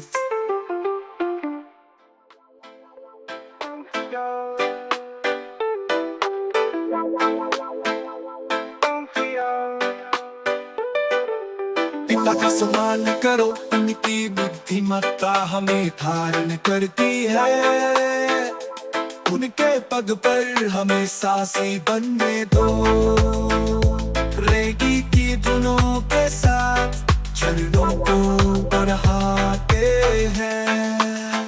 पिता का सम्मान करो, उनकी बुद्धिमत्ता हमें धारण करती है। उनके पग पर हमें सासी बनने दो। रेगी की धुनों के साथ चरणों को बढ़ाते हैं।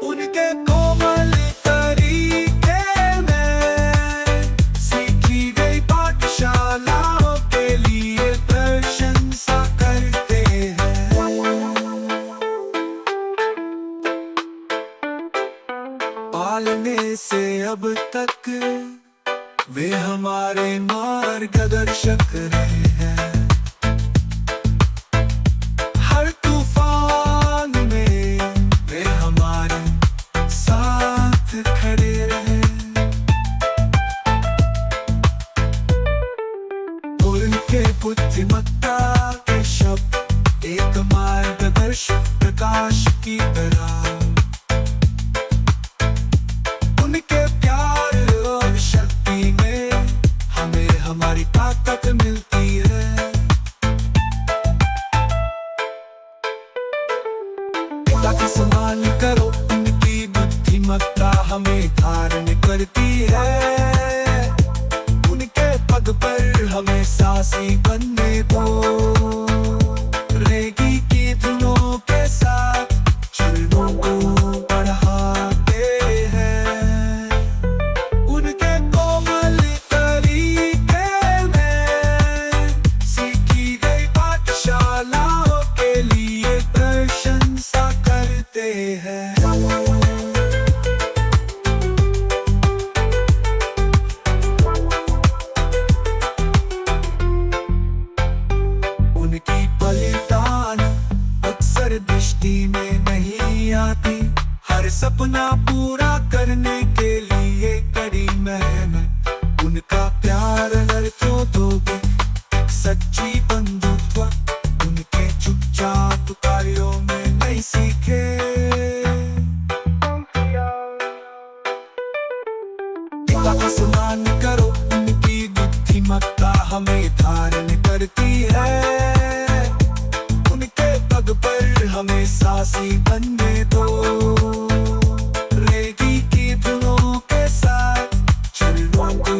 उनके कोमल तरीके में सीखी गई पाठशालाओं के लिए प्रशंसा करते हैं। पालने से अब तक वे हमारे मार्गदर्शक रहे हैं। हर तूफान में वे हमारे साथ खड़े रहे। उनके बुद्धिमत्ता के शब्द एक मार्गदर्शक प्रकाश धारण करती है। उनके पद पर हमें सासी बनने दो। रेगी की धुनों के साथ चरणों को बढ़ाते हैं। उनके कोमल तरीके में सीखी गई पाठशालाओं के लिए प्रशंसा करते हैं। उनकी बलिदान अक्सर दृष्टि में नहीं आती। हर सपना पूरा करने के लिए कड़ी मेहनत। उनका प्यार अर्थों दोगे सच्ची बंधुत्व। उनके चुपचाप कार्यों में नहीं सीखे। पिता का सम्मान करो, उनकी बुद्धिमत्ता हमें धारण करती है। उनके पद पर हमें सासी बनने दो। रेगी की धुनों के साथ चरणों को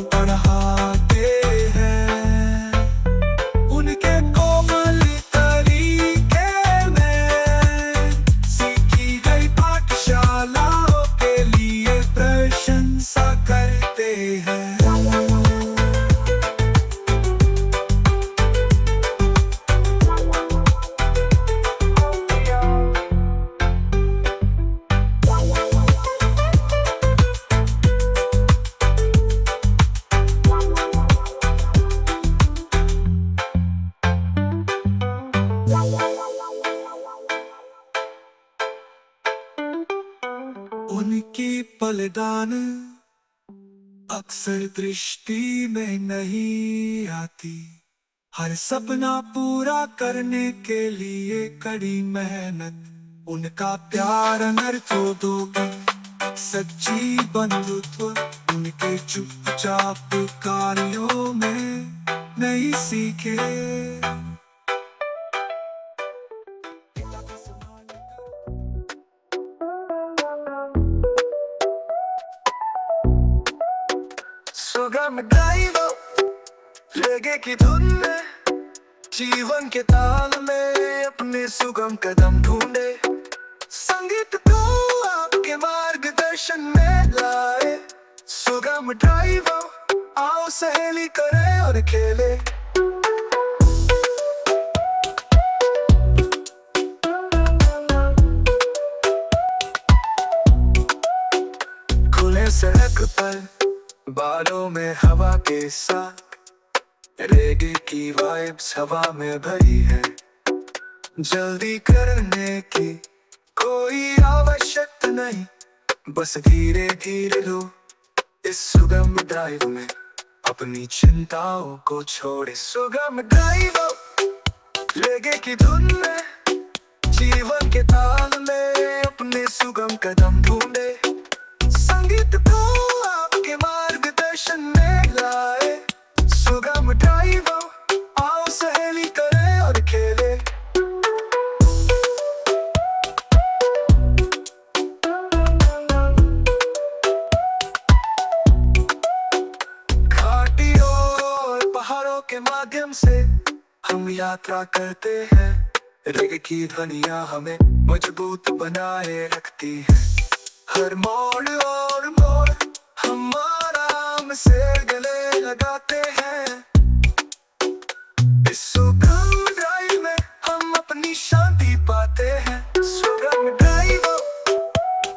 बढ़ाते हैं। उनके कोमल तरीके में सीखी गई पाठशालाओं के लिए प्रशंसा करते हैं। उनकी बलिदान अक्सर दृष्टि में नहीं आती। हर सपना पूरा करने के लिए कड़ी मेहनत। उनका प्यार अनर्थों दोगे सच्ची बंधुत्व। उनके चुपचाप कार्यों में नहीं सीखे। सुगम ड्राइवर रेगे की धुन में जीवन के ताल में अपने सुगम कदम ढूंढे। संगीत को आपके मार्गदर्शन में लाए। सुगम ड्राइवर आओ सहेली करे और खेले। खुले सड़क पर बालों में हवा के साथ रेगे की वाइब्स हवा में भरी है। जल्दी करने की कोई आवश्यकता नहीं। बस धीरे धीरे लो इस सुगम ड्राइव में। अपनी चिंताओं को छोड़े। सुगम ड्राइव रेगे की धुन में जीवन के ताल में अपने सुगम कदम ढूंढे। संगीत को आपके मार्गदर्शन में लाए। सुगम ड्राइवर आओ सहेली करे और खेले। घाटियों और पहाड़ों के माध्यम से हम यात्रा करते हैं। रेगे की ध्वनियाँ हमें मजबूत बनाए रखती है। हर मोड़ और मोड़ हम आराम से गले लगाते हैं। इस सुगम ड्राइव में हम अपनी शांति पाते हैं। सुगम ड्राइव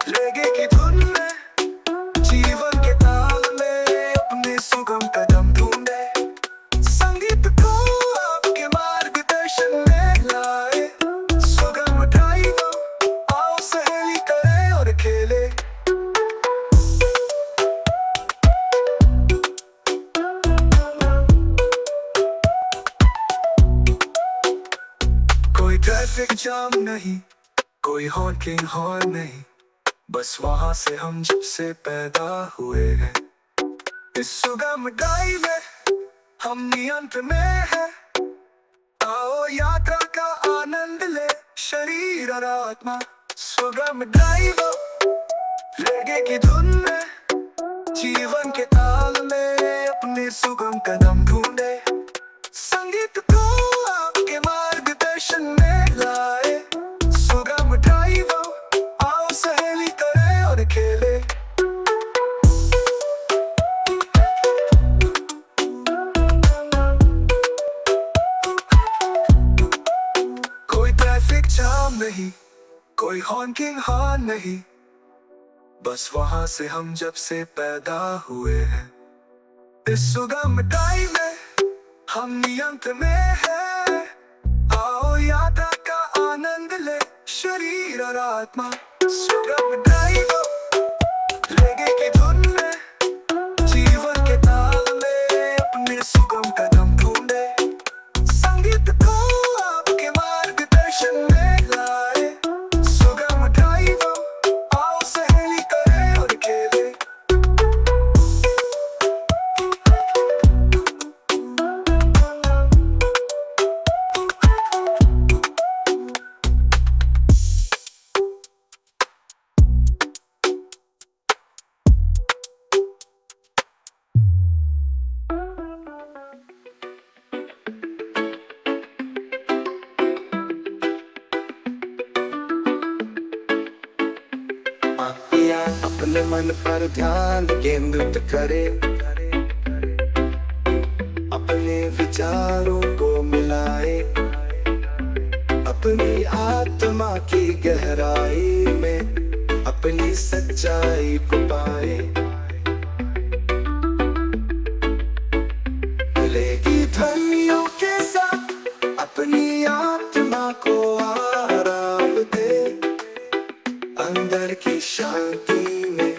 रेगे की धुन में जीवन के ताल में अपने सुगम कदम ढूंढे। संगीत को आपके मार्गदर्शन में लाए। सुगम ड्राइव आओ सहेली करे और खेले। कोई ट्रैफिक जाम नहीं, कोई हॉकिंग हॉर्न नहीं। बस वहां से हम जब से पैदा हुए हैं। इस सुगम ड्राइव में हम नियंत्रण में हैं। आओ यात्रा का आनंद ले शरीर और आत्मा। सुगम ड्राइव रेगे की धुन में हॉकिंग हाँ नहीं, बस वहां से हम जब से पैदा हुए हैं। इस सुगम टाइम में हम नियंत्रण में है। आओ यात्रा का आनंद ले, शरीर और आत्मा सुगम ड्राइव लेगे की धुन में, जीवन के ताल में अपने सुगम कदम ढूंढे। संगीत को आपके मार्गदर्शन में लाए, सुगम ड्राइव आओ सहेली करे और खेले। अपने मन पर ध्यान केंद्रित करे, अपने विचारों को मिलाए, अपनी आत्मा की गहराई में अपनी सच्चाई को पाए। मिलेगी ध्वनियों के साथ अपनी आत्मा को आराम दे, अंदर की शांति में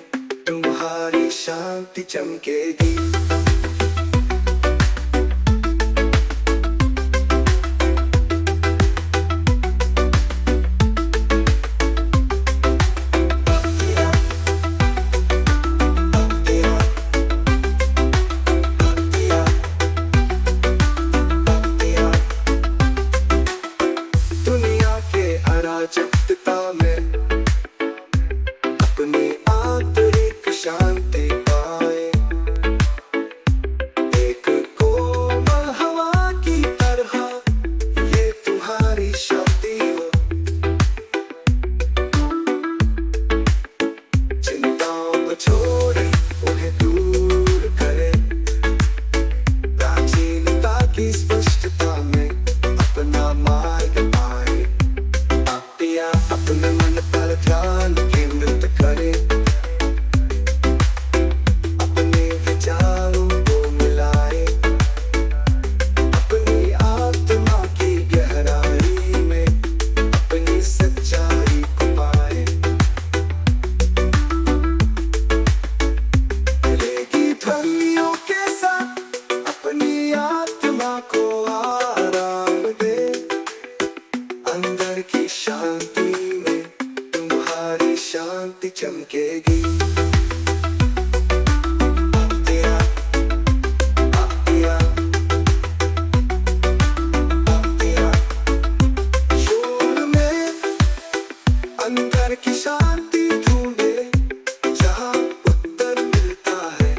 तुम्हारी शांति चमकेगी। दुनिया के अराजकता में अपनी आंतरिक शांति पाए, एक कोमल हवा की तरह ये तुम्हारी शक्ति हो। चिंताओं को छोड़े, उन्हें दूर करे, प्राचीनता की स्पष्टता में अपना मार्ग पाए। पिया अपने मन पर ध्यान केंद्रित करे, अपने विचारों को मिलाए, अपनी आत्मा की गहराई में अपनी सच्चाई को पाए। मिलेगी ध्वनियों के साथ अपनी आत्मा को आराम दे, अंदर की शांति में तुम्हारी शांति चमकेगी। तेरा, तेरा, तेरा शोर में अंदर की शांति ढूंढे, जहाँ उत्तर मिलता है,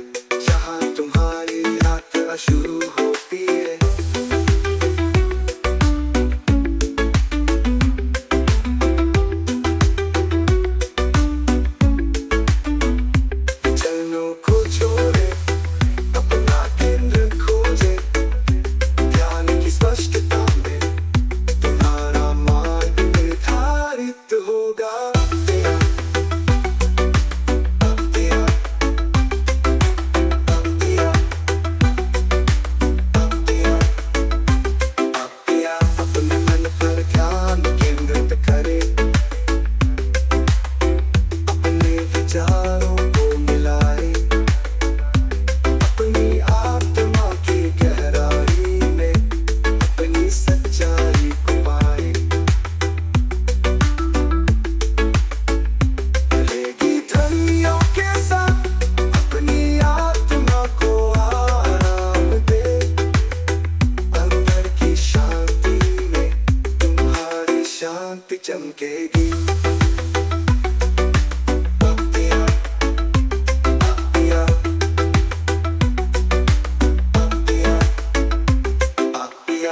जहाँ तुम्हारी यात्रा शुरू होती है। चरणों को छोड़े, अपना केंद्र खोजे, ध्यान की स्पष्टता में तुम्हारा मार्ग निर्धारित होगा। तेरा, तेरा, तेरा, तेरा, तेरा अपने मन पर ध्यान केंद्रित करे, अपने विचारों को मिलाए, अपनी आत्मा की गहराई में अपनी सच्चाई को पाए। मिलेगी ध्वनियों के साथ अपनी आत्मा को आराम दे, अंदर की शांति में तुम्हारी शांति चमकेगी। तेरा, तेरा, तेरा, तेरा, तेरा,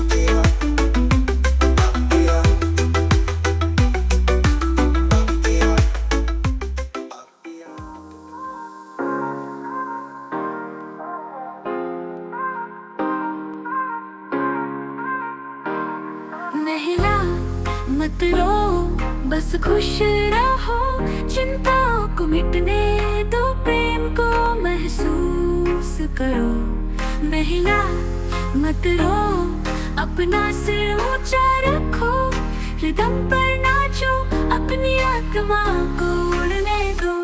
तेरा, तेरा, तेरा। बस खुश रहो, चिंताओं को मिटने दो, प्रेम को महसूस करो। महिला मत रो, अपना सिर ऊंचा रखो, रिदम पर नाचो, अपनी आत्मा को उड़ने दो।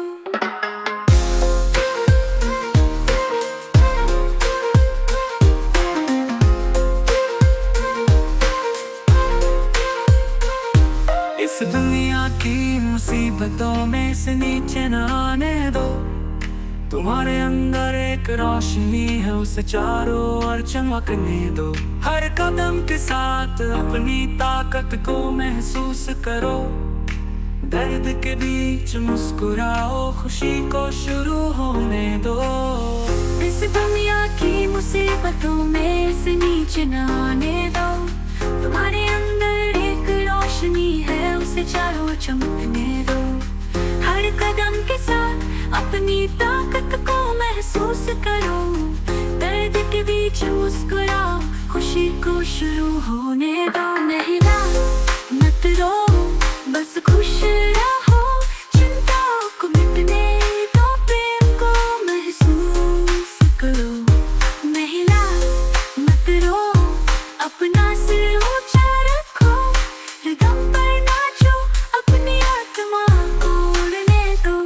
इस दुनिया की मुसीबतों में से नीचे न आने दो, तुम्हारे अंदर एक रोशनी है, उसे चारों ओर चमकने दो। हर कदम के साथ अपनी ताकत को महसूस करो, दर्द के बीच मुस्कुराओ, खुशी को शुरू होने दो। इस दुनिया की मुसीबतों में से नीचे न आने दो, तुम्हारे अंदर एक रोशनी है, उसे चारों ओर चमकने दो। हर कदम के साथ अपनी ताकत को महसूस करो, दर्द के बीच मुस्कुराओ, खुशी को शुरू होने दो। महिला मत रो, बस खुश रहो, चिंताओं को मिटने दो, प्रेम को महसूस करो। महिला मत रो, अपना सिर ऊंचा रखो, रिदम पर नाचो, अपनी आत्मा को उड़ने दो।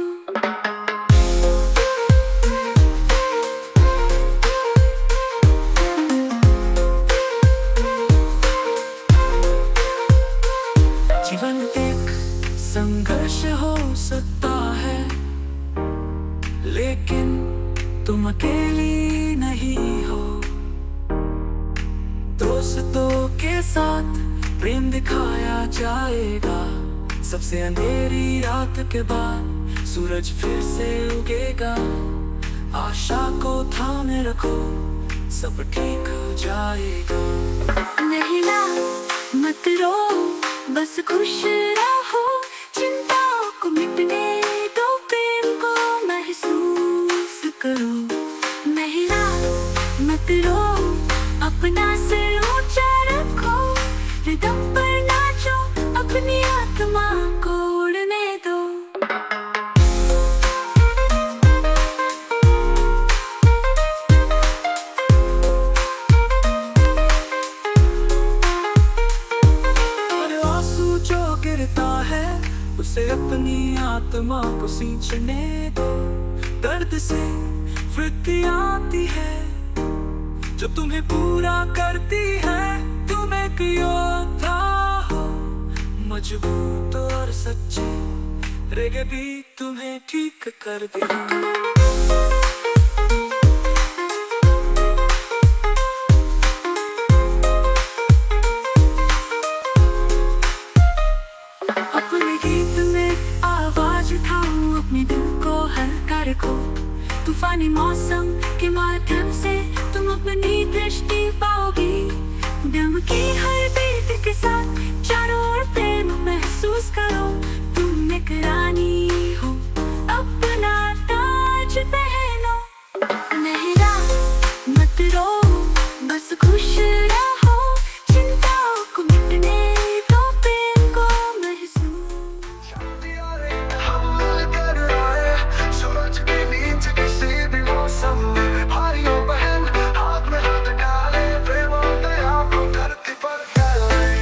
जीवन एक संघर्ष हो सकता है, लेकिन तुम अकेली नहीं हो। दोस्तों के साथ प्रेम दिखाया जाएगा, सबसे अंधेरी रात के बाद सूरज फिर से उगेगा। आशा को थामे रखो, सब ठीक हो जाएगा। महिला मत रो, बस खुश रहो, चिंताओं को मिटने दो, प्रेम को महसूस करो। महिला मत रो, अपना सिर ऊंचा रखो, रिदम पर नाचो, अपनी आत्मा को उड़ने दो। गिरता है उसे अपनी आत्मा को सींचने दो, दर्द से वृद्धि आती है जो तुम्हें पूरा करती है। तुम एक योद्धा हो, मजबूत और सच्चे, रेगे भी तुम्हें ठीक कर दिया। अपने गीत में आवाज उठाओ, अपने दिल को हल्का रखो, तूफानी मौसम के माध्यम से तुम अपनी दृष्टि पाओगी। दम की हर बीट के साथ चारों ओर प्रेम महसूस करो, तुम एक रानी हो, अपना ताज पहनो। महिला मत रो, बस खुश रहो, चिंताओं को मिटने दो, प्रेम को महसूस। हम मिलकर आए सूरज के नीचे किसी भी मौसम में, भाइयों बहन हाथ में हाथ डाले, प्रेम और दया को धरती पर फैलाए।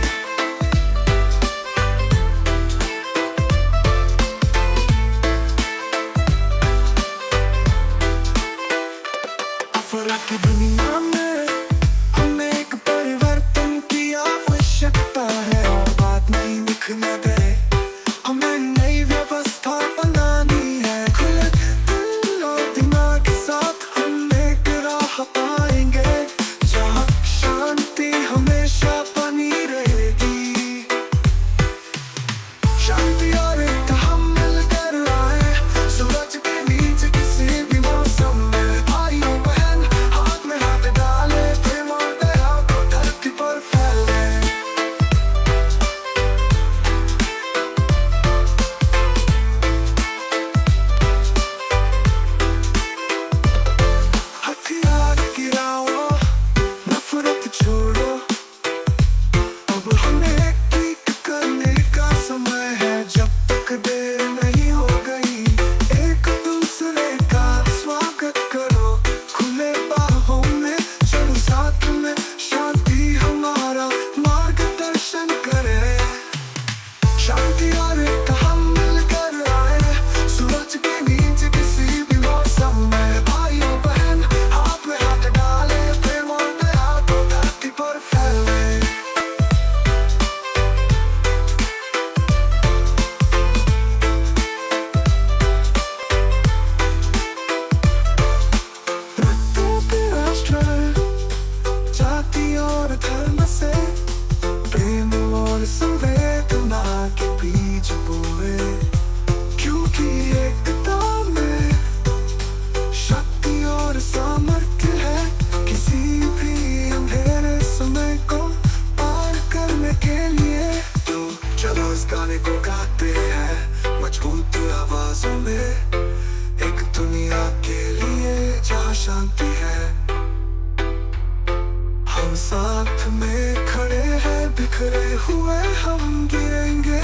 हुए हम गिरेंगे,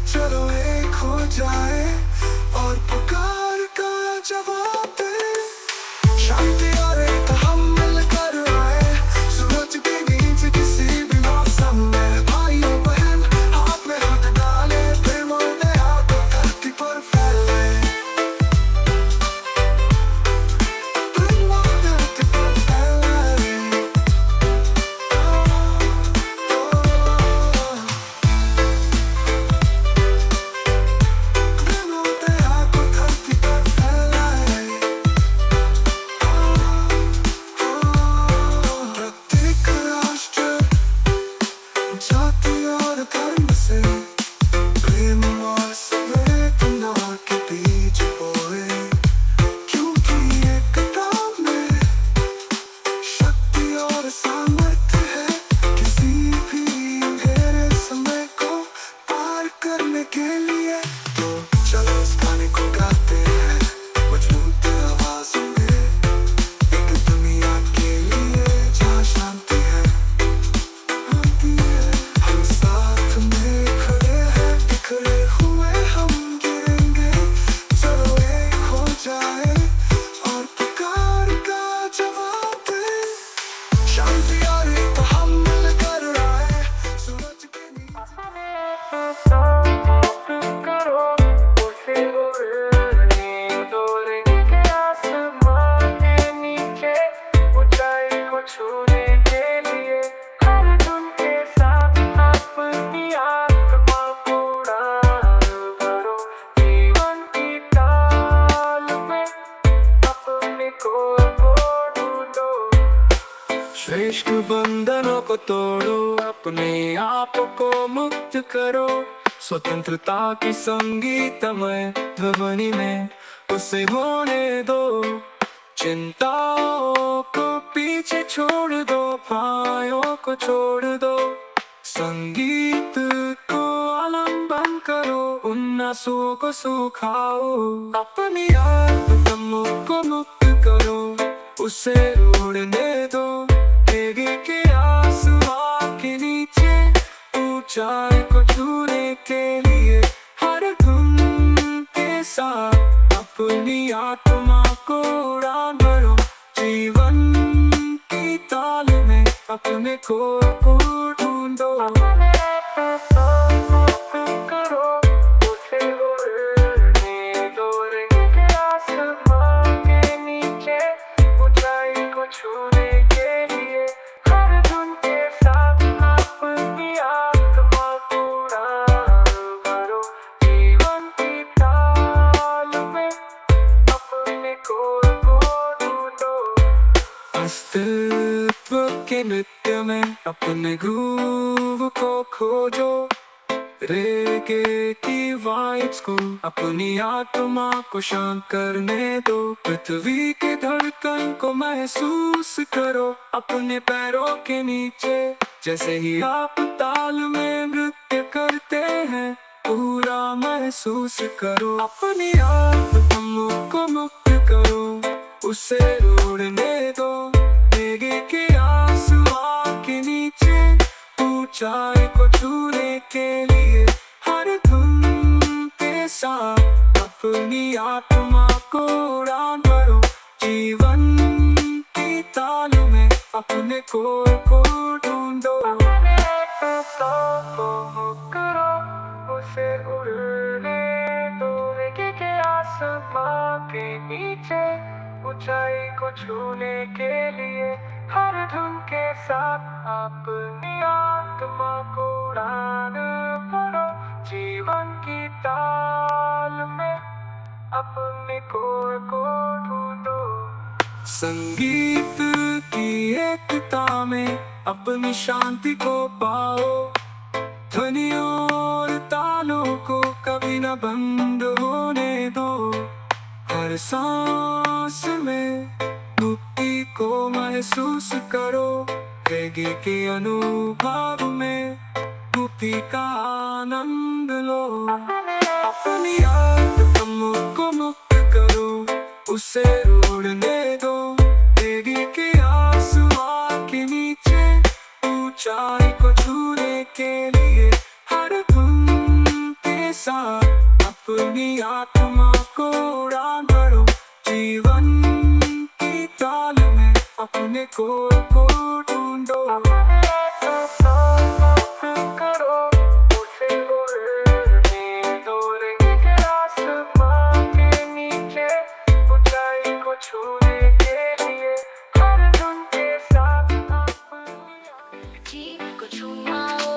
चलो एक हो जाए और पुकार का जवाब दे। शांति और एक हम मिलकर आए, सूरज की नीचे किसी भी मौसम में। भाइयों बहन हाथ में हाथ डाले, प्रेम और दया को धरती पर फैले। प्रेम और धरती पर फैले। प्रेम और दया को धरती पर फैलाए। प्रत्येक राष्ट्र, जाति और धर्म से प्रेम और संवेदना के बीज बोए, क्योंकि एकता में शक्ति और सामर्थ्य है, किसी भी अंधेरे समय को पार करने के लिए। तो चलो इस गाने को गाते हैं मजबूत आवाज़ों में, एक दुनिया के लिए जहाँ शांति है। हम साथ में खड़े हैं, बिखरे हुए हम गिरेंगे, चलो एक हो जाए और पुकार का जवाब दे। शांति और एक हम मिलकर आए, सूरज के नीचे। श्रेष्ठ बंधनों को तोड़ो, अपने आप को मुक्त करो, स्वतंत्रता की संगीतमय ध्वनि में उसे होने दो। चिंताओं को पीछे छोड़ दो, भाइयों को छोड़ दो, संगीत को आलम्बन करो, उन आंसुओं को सुखाओ। अपनी आत्मा को मुक्त करो, उसे उड़ने दो। तेरे के आसमां के नीचे ऊंचाई को छूने के लिए हर धुन के साथ अपनी आत्मा को उड़ान भरो। जीवन की ताल में अपने को ढूंढो। अस्तित्व के नृत्य में अपने ग्रूव को खोजो, रेगे की वाइब्स को अपनी आत्मा को शांत करने दो। पृथ्वी के धड़कन को महसूस करो अपने पैरों के नीचे, जैसे ही आप ताल में नृत्य करते हैं पूरा महसूस करो। अपनी आत्मा को मुक्त करो, उसे उड़ने दो। रेगे के आसमां के नीचे ऊंचाई को छूने के लिए हर धुन के साथ अपनी आत्मा को उड़ान भरो। जीवन की ताल में अपने को ढूंढो। करो उसे उड़ने दो। रेगे के आसमां के नीचे ऊंचाई को छूने के लिए हर धुन के साथ अपनी आत्मा को उड़ान भरो। जीवन की ताल में अपने को ढूंढो। संगीत की एकता में अपनी शांति को पाओ। ध्वनियों और तालों को कभी न बंद होने दो। हर सांस में मुक्ति को महसूस करो। रेगे के अनुभव में मुक्ति का आनंद लो। अपनी आत्मा को मुक्त करो, उसे उड़ने दो। रेगे के आसमां के नीचे ऊंचाई को छूने के लिए को ढूंढो, करो उसे आसमां के नीचे, ऊंचाई को छूने के लिए हर धुन के साथ जीवन को छुआओ,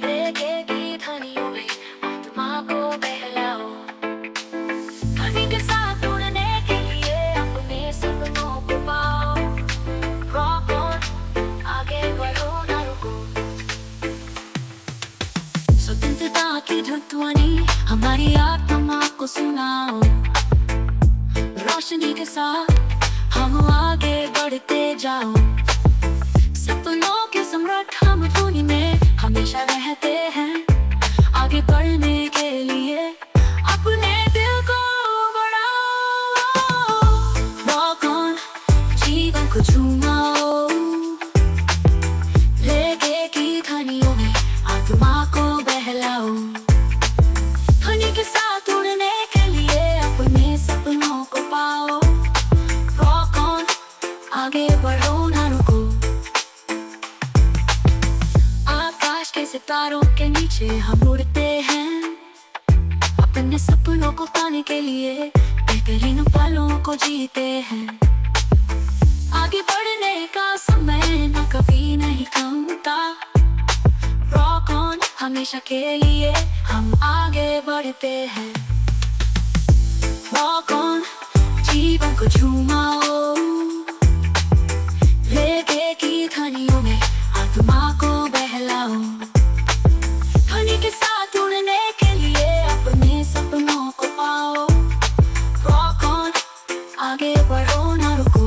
लेके की ध्वनियों में आत्मा को बहलाओ, ध्वनि के साथ उड़ने के लिए अपने सपनों को पाओ। Rock on, आगे बढ़ो ना रुको। स्वतंत्रता की ध्वनि हमारी आत्मा को सुनाओ, रोशनी के साथ हम आगे बढ़ते जाओ। सपनों के सम्राट हम धुनी में हमेशा रहते हैं, आगे बढ़ने के लिए अपने दिल को बढ़ाओ। Rock on, जीवन को झूमाओ, लेके की ध्वनियों में आत्मा को बहलाओ, ध्वनि के साथ उड़ने के लिए अपने सपनों को पाओ। Rock on, आगे बढ़ो ना रुको। आकाश के सितारों के नीचे हम उड़ते हैं, अपने सपनों को पाने के लिए बेहतरीन पलों को जीते हैं। आगे बढ़ने का समय न कभी नहीं थमता। Rock on, हमेशा के लिए हम आगे बढ़ते हैं। Rock on, जीवन को झूमाओ, लेके की ध्वनियों में आत्मा को बहलाओ, ध्वनि के साथ उड़ने के लिए अपने सपनों को पाओ। Rock on, आगे बढ़ो ना रुको।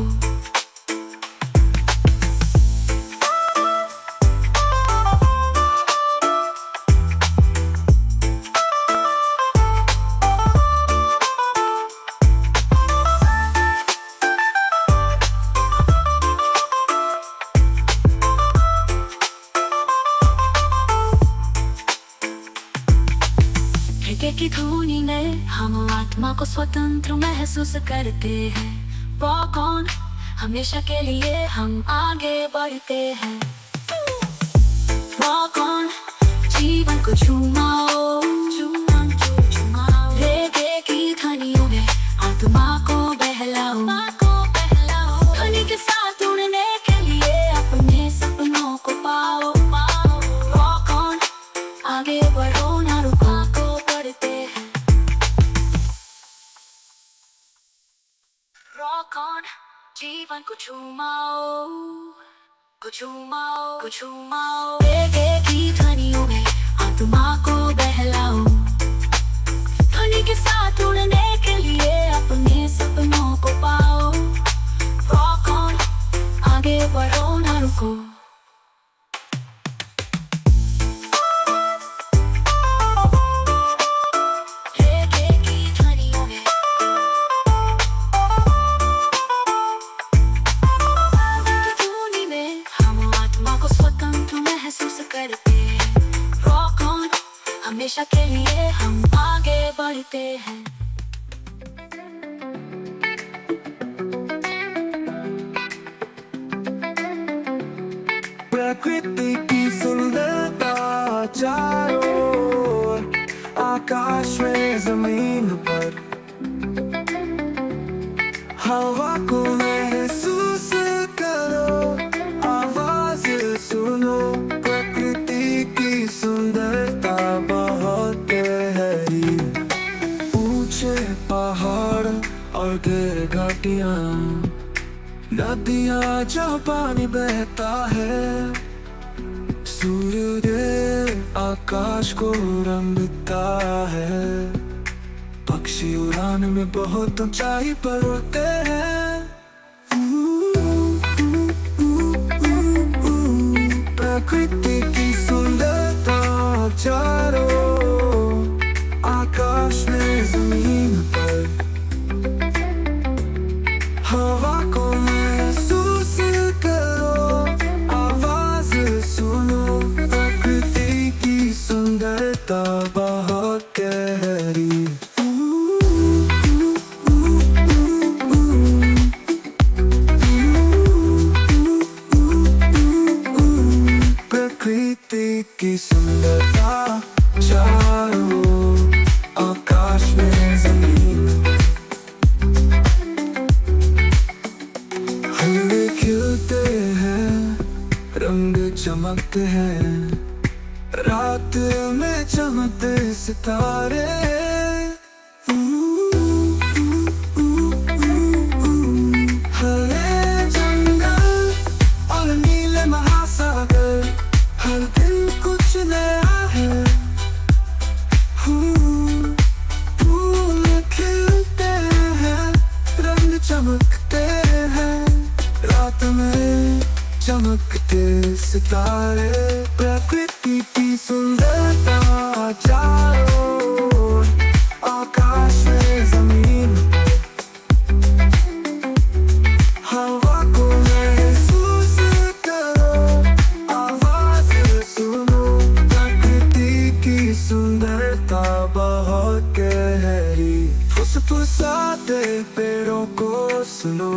हृदय की धुनी में हम आत्मा को स्वतंत्र महसूस करते हैं। Rock on, हमेशा के लिए हम आगे बढ़ते हैं। Rock on, जीवन को झूमाओ, लेके की ध्वनियों में आत्मा को बहलाओ, ध्वनि के साथ उड़ने के लिए अपने सपनों को पाओ। Rock on, आगे बढ़ो ना रुको। Rock on, जीवन को झूमाओ, लेके की ध्वनियों में आत्मा को बहलाओ, ध्वनि के साथ उड़ने के लिए अपने सपनों को पाओ। Rock on, आगे बढ़ो ना रुको। Rock on, हमेशा के लिए हम आगे बढ़ते हैं। प्रकृति की सुंदरता चारों ओर, आकाश में जमीन पर, हवा को महसूस करो, आवाज सुनो। प्रकृति की सुंदरता बहुत गहरी, ऊंचे पहाड़ और गिर घाटियां, नदियां जहाँ पानी बहता है, सूर्योदय आकाश को रंगता है, पक्षी उड़ान में बहुत ऊंचाई पर उड़ते हैं। प्रकृति की सुंदरता चारों ओर, आकाश में जमीन पर, हवा को महसूस करो, आवाज सुनो। प्रकृति की सुंदरता बहुत गहरी, लगते हैं रात में चमकते सितारे। हरे जंगल और नीले महासागर, हर दिन कुछ नया है। फूल खिलते हैं, रंग चमकते हैं, रात में चमकते सितारे। प्रकृति की सुंदरता चारों ओर, आकाश में जमीन, हवा को महसूस करो, आवाज सुनो। प्रकृति की सुंदरता बहुत गहरी, फुसफुसाते पेड़ों को सुनो,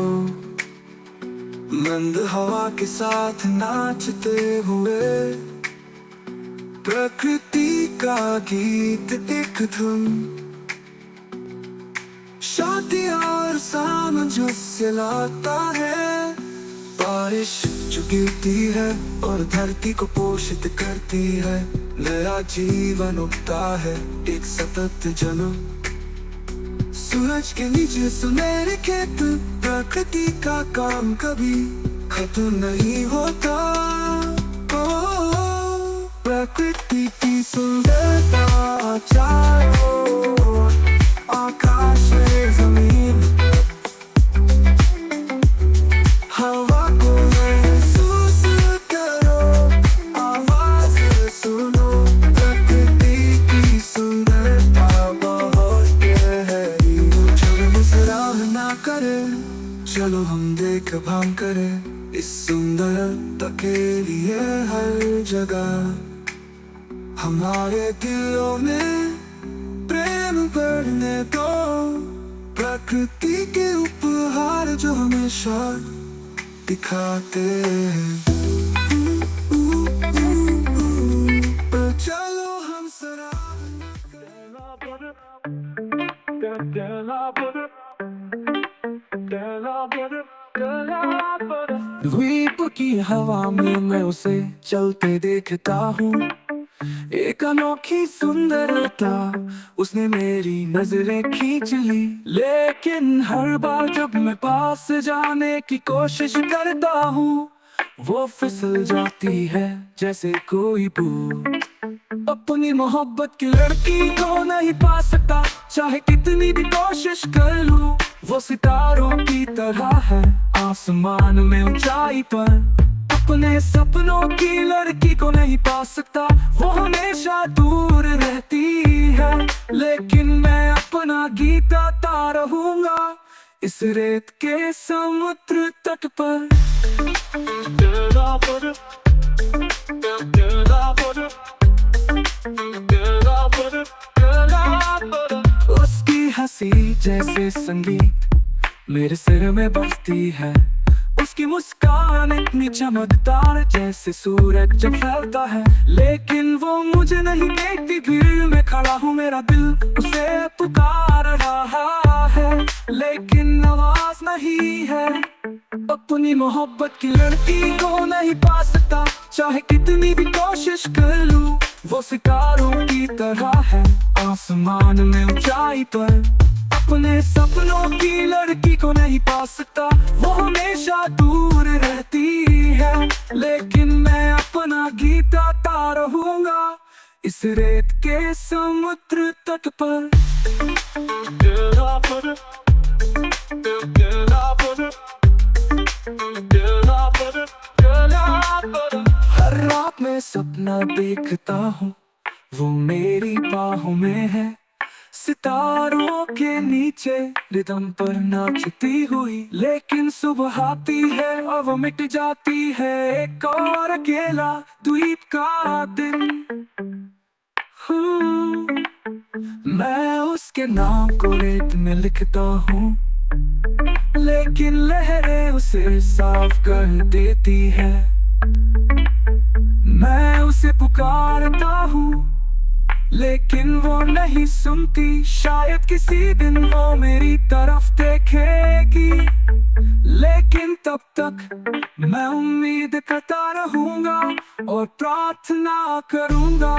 मंद हवा के साथ नाचते हुए। प्रकृति का गीत एक धुन, शांति और सामंजस्य लाता है। बारिश जो गिरती है और धरती को पोषित करती है, नया जीवन उगता है, एक सतत जन्म। सूरज के नीचे सुनहरे खेत, प्रकृति का काम कभी खत्म नहीं होता। प्रकृति की सुंदरता चारों ओर, आकाश में जमीन, हवा को महसूस करो, आवाज सुनो। प्रकृति की सुंदरता बहुत गहरी, चलो सराहना करें, चलो हम देखभाल करें इस सुंदरता के लिए। हर जगह हमारे दिलों में प्रेम बढ़ने दो, प्रकृति के उपहार जो हमेशा दिखाते हैं। चलो हम सराहना द्वीप की हवा में मैं उसे चलते देखता हूँ, एक अनोखी सुंदरता उसने मेरी नजरें खींच ली। लेकिन हर बार जब मैं पास जाने की कोशिश करता हूँ, वो फिसल जाती है जैसे कोई भूत। अपनी मोहब्बत की लड़की को नहीं पा सकता, चाहे कितनी भी कोशिश कर लूं। वो सितारों की तरह है आसमान में ऊंचाई पर, अपने सपनों की लड़की को नहीं पा सकता। वो हमेशा दूर रहती है, लेकिन मैं अपना गीत गाता रहूंगा इस रेत के समुद्र तट पर। उसकी हंसी जैसे संगीत मेरे सिर में बजती है, उसकी मुस्कान इतनी चमकदार जैसे सूरज जब फैलता है। लेकिन वो मुझे नहीं देखती, भीड़ में खड़ा हूँ, मेरा दिल उसे पुकार रहा है, लेकिन आवाज नहीं है। अपनी मोहब्बत की लड़की को नहीं पा सकता, चाहे कितनी भी कोशिश कर लूं। वो सितारों की तरह है आसमान में ऊंचाई पर, अपने सपनों की लड़की को नहीं पा सकता। वो हमेशा दूर रहती है, लेकिन मैं अपना गीत गाता रहूंगा इस रेत के समुद्र तट पर। हर रात में सपना देखता हूँ, वो मेरी बाहों में है, सितारों के नीचे रिदम पर नाचती हुई। लेकिन सुबह आती है और वो मिट जाती है, एक और अकेला द्वीप का दिन। मैं उसके नाम को रेत में लिखता हूँ, लेकिन लहरें उसे साफ कर देती है। मैं उसे पुकारता हूँ, लेकिन वो नहीं सुनती। शायद किसी दिन वो मेरी तरफ देखेगी, लेकिन तब तक मैं उम्मीद करता रहूंगा और प्रार्थना करूंगा।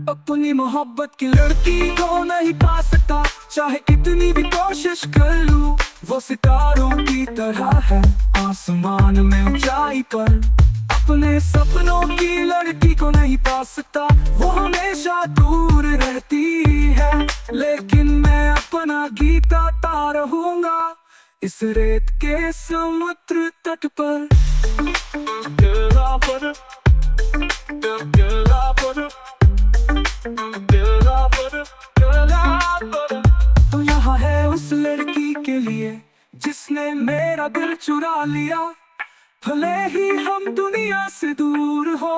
अपनी मोहब्बत की लड़की को नहीं पा सकता, चाहे कितनी भी कोशिश कर लूं। वो सितारों की तरह है आसमान में ऊंचाई पर। अपने सपनों की लड़की को नहीं पा सकता, वो हमेशा दूर रहती है। लेकिन मैं अपना गीत गाता रहूंगा इस रेत के समुद्र तट पर। तो यहाँ है उस लड़की के लिए जिसने मेरा दिल चुरा लिया। भले ही हम दुनिया से दूर हो,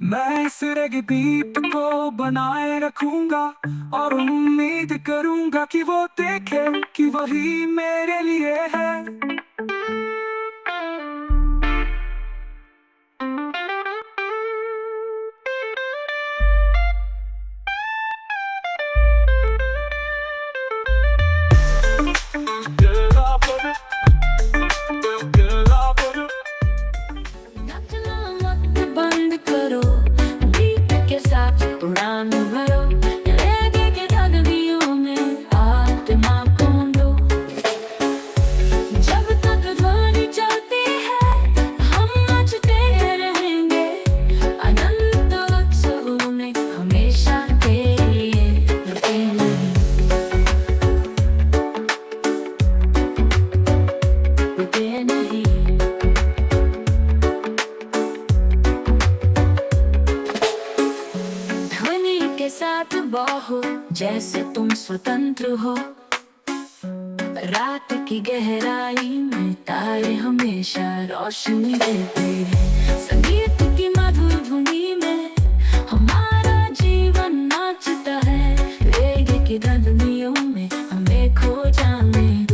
मैं इस रेगे बीट को बनाए रखूंगा और उम्मीद करूंगा कि वो देखे कि वही मेरे लिए है। बंद करो, बीट के साथ उड़ान भरो, रेगे के धगनियों में आत्मा कोंडो। जब तक ध्वनि चलती है हम नाचते रहेंगे, अनंत उत्सव में हमेशा के लिए रुके नहीं, रुके नहीं। के साथ बहो जैसे तुम स्वतंत्र हो। रात की गहराई में तारे हमेशा रोशनी देते हैं। संगीत की मधुर धुनी में हमारा जीवन नाचता है। रेगे की धुनियों में हमें खो जाने दो।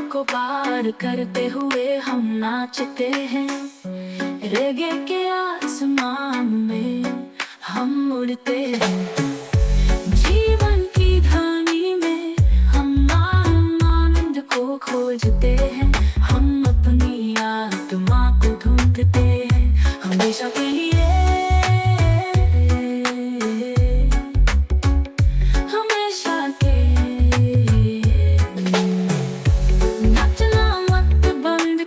को पार करते हुए हम नाचते हैं। रेगे के आसमान में हम उड़ते हैं। जीवन की ध्वनि में हम आनंद को खोजते हैं। हम अपनी आत्मा को ढूंढते हैं हमेशा के लिए, हमेशा के। नाचना मत बंद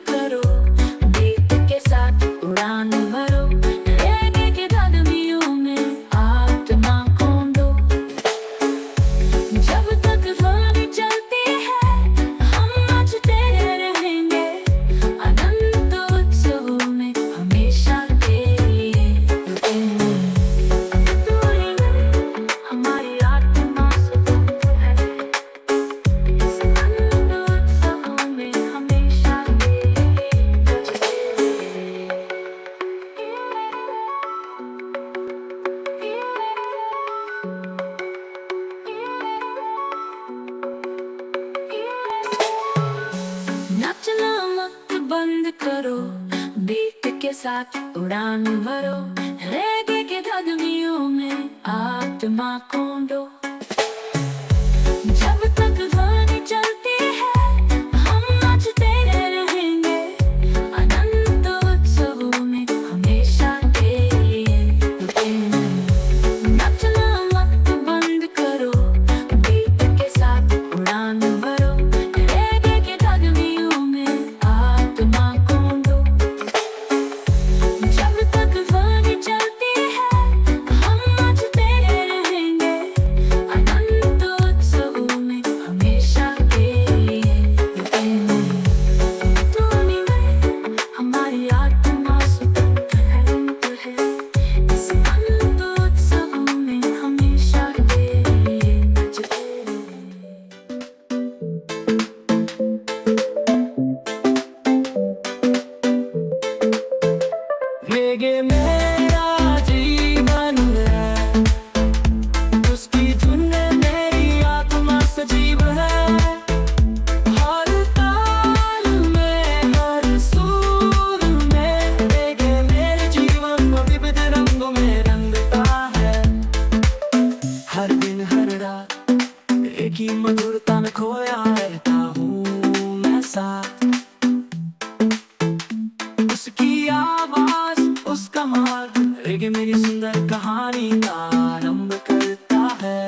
करो, बीट के साथ उड़ान भरो। रेगे के धगनियों में आत्मा कोंडो। जब तक ध्वनि चलती है हम नाचते रहेंगे। अनंत उत्सव में हमेशा के लिए रुके नहीं। नाचना मत बंद करो, बीट के साथ उड़ान भरो। रेगे के धगनियों में आत्मा कोंडो। जब तक ध्वनि दिन हर रात एक ही मधुरता में खोया रहता हूँ मैं साथ। उसकी आवाज, उसका मार्ग, रेगे मेरी सुंदर कहानी का आरंभ करता है।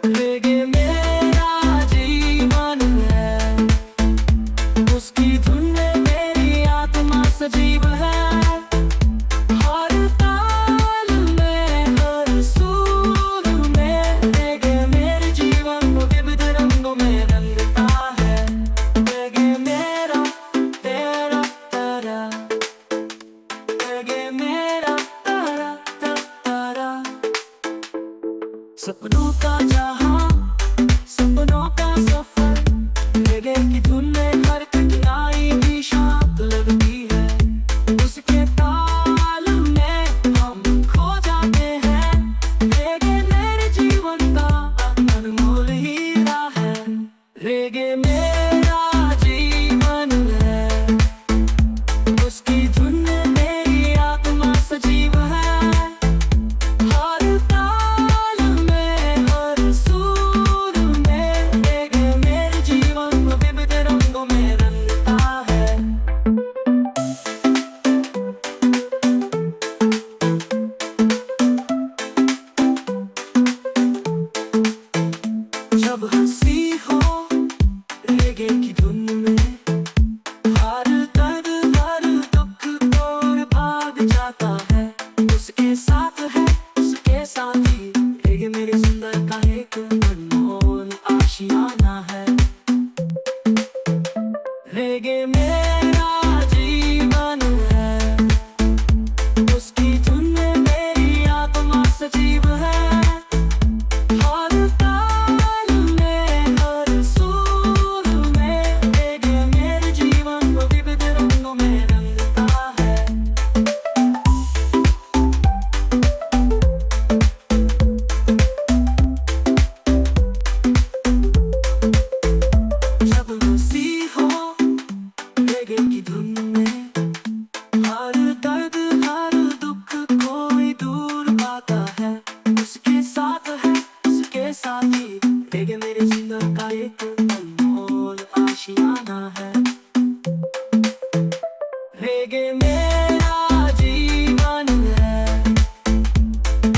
रेगे मेरा जीवन है, उसकी धुन में मेरी आत्मा सजीव है। हर ताल में, हर सुर में, रेगे मेरे जीवन को विविध रंगों में रंगता है। रेगे मेरा, तेरा, तेरा, रेगे मेरा, तारा, तारा। सपनों का जहां, सपनों का सफर, रेगे की धुन में हर कठिनाई भी शांत लगती है। उसके ताल में हम खो जाते हैं। रेगे मेरे जीवन का अनमोल हीरा है। रेगे मेरा जीवन है, उसकी धुन में मेरी आत्मा सजीव है। हर ताल में, हर सुर में, रेगे मेरे जीवन को विविध रंगों में रंगता है। जब हंसी हो रेगे की धुन में, हर दर्द, हर दुख दूर भाग जाता है। उसके साथ है, उसके साथ ही, रेगे मेरी सुंदर का एक अनमोल आशियाना है। रेगे मेरा जीवन है, उसकी धुन में मेरी आत्मा सजीव है। हर ताल में, हर सुर में, रेगे मेरे जीवन को विविध रंगों में रंगता है। जब हंसी हो रेगे की धुन में, हर दर्द, हर दुख कोई दूर भागता है। उसके साथ है, उसके साथ ही, रेगे मेरे जिंदगी का एक अनमोल आशियाना है। रेगे मेरा जीवन है,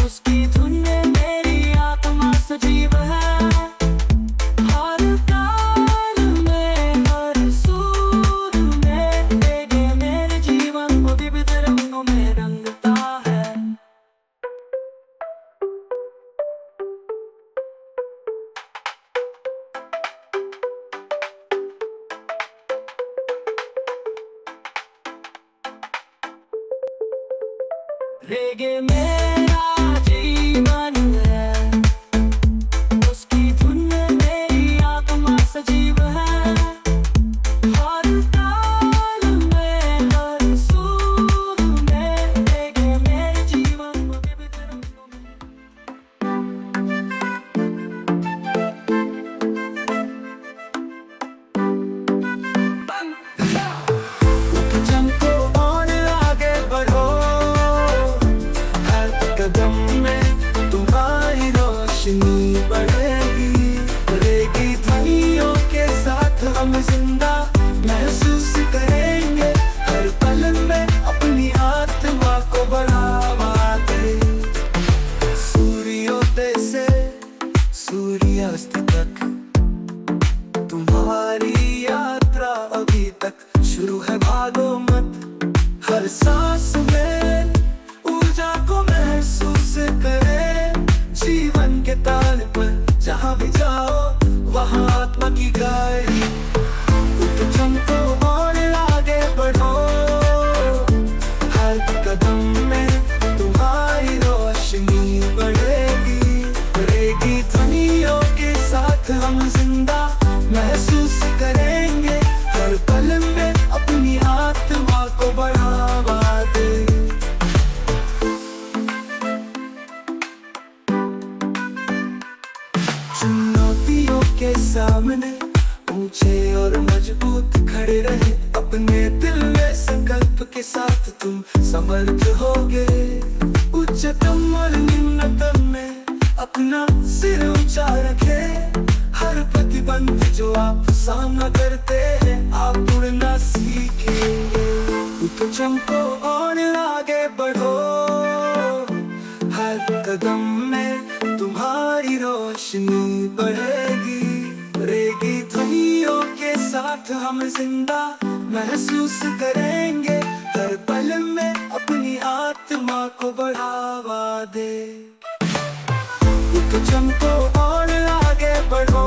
उसकी धुन में मेरी आत्मा सजीव है। हर ताल में, हर सुर में, रेगे मेरे जीवन को विविध रंगों में रंगता है। रेगे मेरा जीवन है, उसकी धुन में मेरी आत्मा सजीव है। हर ताल में, हर सुर में, रेगे मेरे जीवन को विविध रंगों में। चमको और आगे बढ़ो, हर कदम में तुम्हारी रोशनी बढ़ेगी। रेगी ध्वनियों के साथ हम जिंदा महसूस करेंगे। हर पल में अपनी आत्मा को बढ़ावा दे। सूर्योदय से सूर्यास्त तक तुम्हारी यात्रा अभी तक शुरू है, भागो मत। हर सांस में ऊर्जा को महसूस करें। जीवन के ताल पर जहाँ भी जाओ वहाँ आत्मा की गाड़ी। उठ चमको और आगे बढ़ो, हर कदम में तुम्हारी रोशनी बढ़ेगी। रेगी ध्वनियों के साथ हम जिंदा महसूस करेंगे। हर पल में अपनी आत्मा को बढ़ावा दे। चुनौतियों के सामने ऊंचे और मजबूत खड़े रहे। अपने दिल में संकल्प के साथ तुम समर्थ होगे। उच्चतम और निम्नतम में अपना सिर ऊंचा रखे। हर प्रतिबंध जो आप सामना करते हैं आप उड़ना सीखेंगे। तो चमको और आगे बढ़ो, हर कदम में तुम्हारी रोशनी बढ़ेगी। रेगी ध्वनियों के साथ हम जिंदा महसूस करेंगे। हर पल में अपनी आत्मा को बढ़ावा दे। तो चमको और आगे बढ़ो,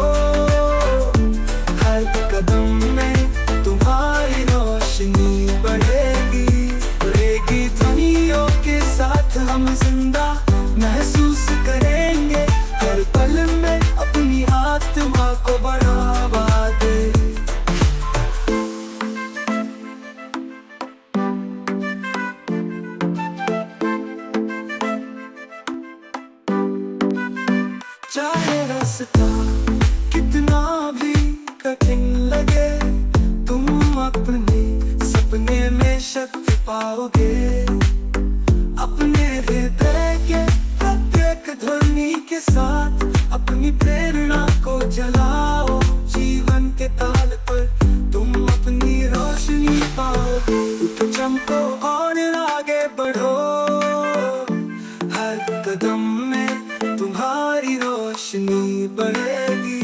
हर कदम में तुम्हारी रोशनी बढ़ेगी। रेगी ध्वनियों के साथ हम जिंदा महसूस करेंगे। हर पल में अपनी आत्मा को बढ़ावा दे। चाहे रास्ता कितना भी कठिन लगे, तुम अपने सपने में शक्ति पाओगे। अपने हृदय के प्रत्येक ध्वनि के साथ अपनी प्रेरणा को जलाओ। जीवन के ताल पर तुम अपनी रोशनी पाओगे। तो चमको और आगे बढ़ो, हर कदम में तुम्हारी रोशनी बढ़ेगी।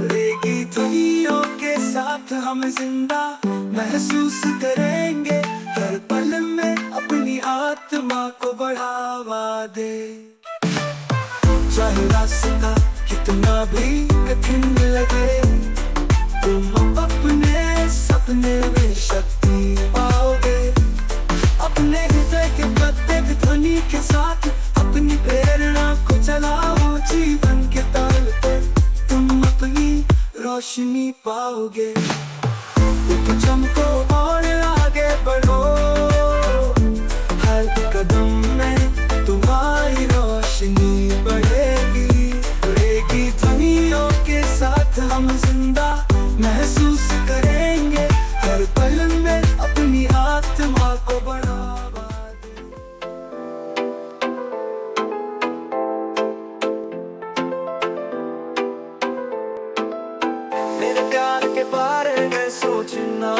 रेगी ध्वनियों के साथ हम जिंदा महसूस करेंगे। हर पल में अपनी आत्मा को बढ़ावा दे। चाहे रास्ता कितना भी कठिन लगे, तुम अपने सपने में शक्ति पाओगे। अपने हृदय के प्रत्येक ध्वनि के साथ अपनी प्रेरणा को चलाओ। जीवन के ताल पर तुम अपनी रोशनी पाओगे। तो चमको और आगे बढ़ो, हर कदम में तुम्हारी रोशनी बढ़ेगी। रेगी ध्वनियों के साथ हम जिंदा महसूस करेंगे। हर पल में अपनी आत्मा को बढ़ावा दे। मेरे प्यार के बारे में सोचना,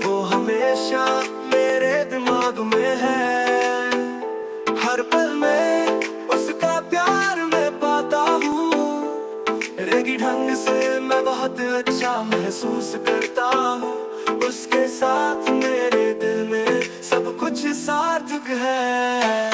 वो हमेशा मेरे दिमाग में है। हर पल में उसका प्यार मैं पाता हूँ। रेगी ढंग से मैं बहुत अच्छा महसूस करता हूँ। उसके साथ मेरे दिल में सब कुछ सार्थक है।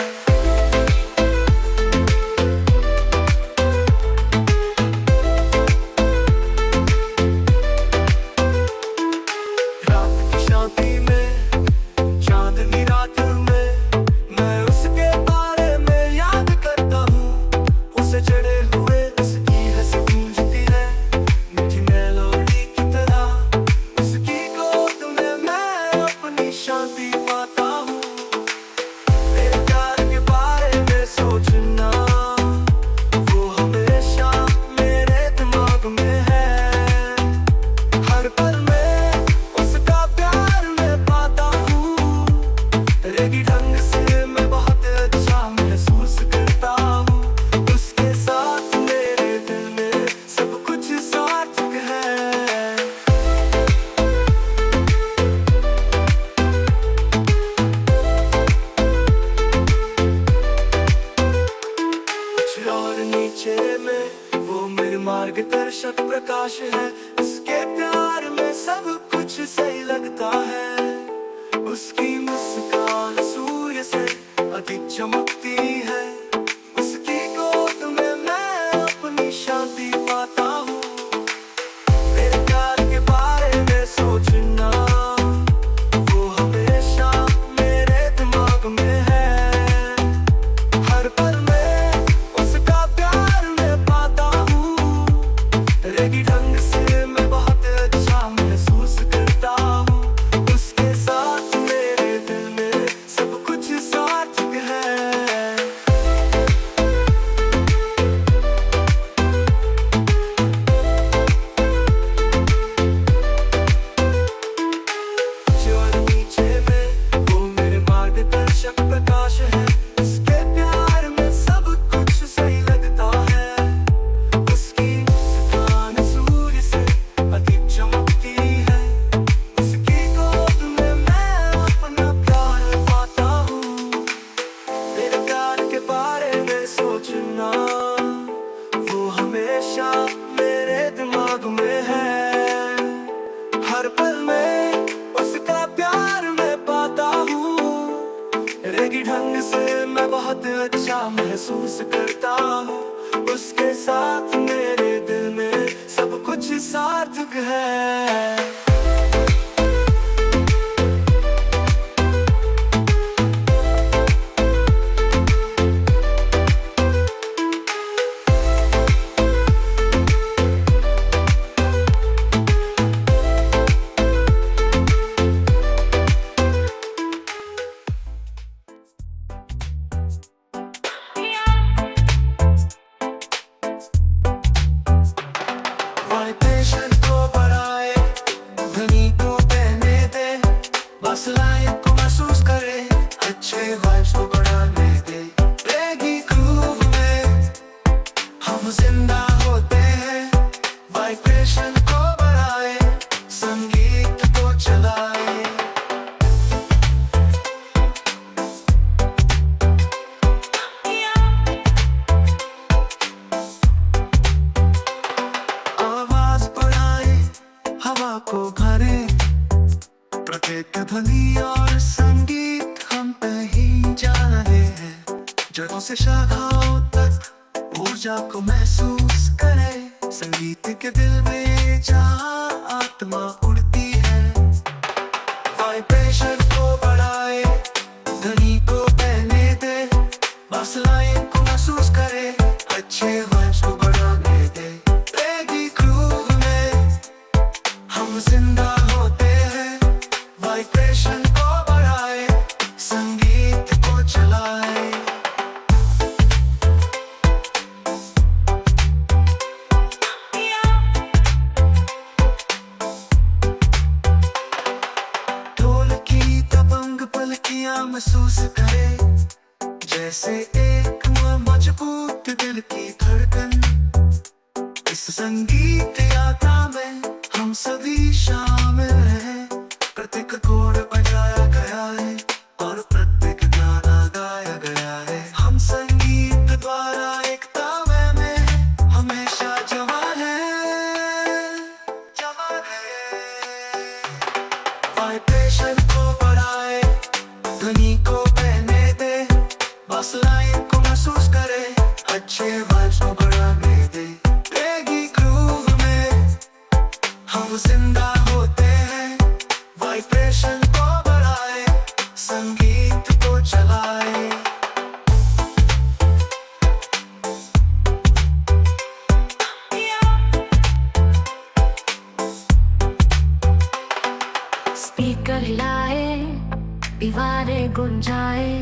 मार्गदर्शक प्रकाश है। इसके प्यार में सब कुछ सही लगता है। उसकी मुस्कान सूर्य से अधिक चमकती है। उसकी गोद में मैं अपनी शांति पाता हूँ। मेरे प्यार के बारे में सोचना, वो हमेशा मेरे दिमाग में है। हर पल में उसका प्यार मैं पाता हूँ। रेगी ढंग से मैं बहुत अच्छा महसूस करता हूँ। उसके साथ मेरे दिल में सब कुछ सार्थक है। पग में है। हर पल में उसका प्यार मैं पाता हूँ। रेगी ढंग से मैं बहुत अच्छा महसूस करता हूँ। उसके साथ मेरे दिल में सब कुछ सार्थक है। वाइब्रेशन को बढ़ाए, ध्वनि को बहने दे, बस लाइन को महसूस करे, अच्छे वाइब्स को बढ़ाने दे। रेगी ग्रूव में हम जिंदा होते हैं। वाइब्रेशन को बढ़ाए, संगीत को चलाए। आवाज बढ़ाए, हवा को भरे, प्रत्येक ध्वनि और संगीत हम कहीं जा रहे हैं। जड़ों से शाखाओं तक ऊर्जा को महसूस करे। संगीत के दिल में जहाँ आत्मा उड़ती है। वाइब्रेशन को बढ़ाए, ध्वनि को बहने दे, बस लाइन को महसूस करे, अच्छे वाइब्स को बढ़ाने दे। रेगी ग्रूव में हम जिंदा होते हैं। वाइब्रेशन को बढ़ाए, संगीत को चलाए। ढोल की दबंग पलकियां महसूस करे, जैसे एक मजबूत दिल की धड़कन। इस संगीत यात्रा में हम सभी शामिल हैं। प्रत्येक कोड बजाया गया है और प्रत्येक गाना गाया गया है। हम संगीत द्वारा एकता में हमेशा जमा है, जमा है। वाइब्रेशन को बढ़ाए, ध्वनि को बहने दे, बस लाइन को महसूस करे, अच्छे वाइब्स को बढ़ाने दे। रेगी ग्रूव में हम जिंदा होते हैं। वाइब्रेशन को बढ़ाए, संगीत को चलाए। स्पीकर हिलाए, दीवारें गुंजाए,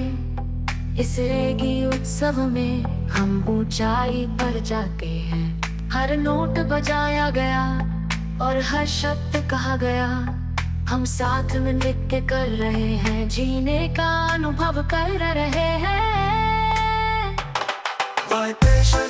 इस रेगी उत्सव में हम ऊंचाई पर जाते हैं। हर नोट बजाया गया और हर शब्द कहा गया। हम साथ में नृत्य कर रहे हैं, जीने का अनुभव कर रहे हैं। वाइब्रेशन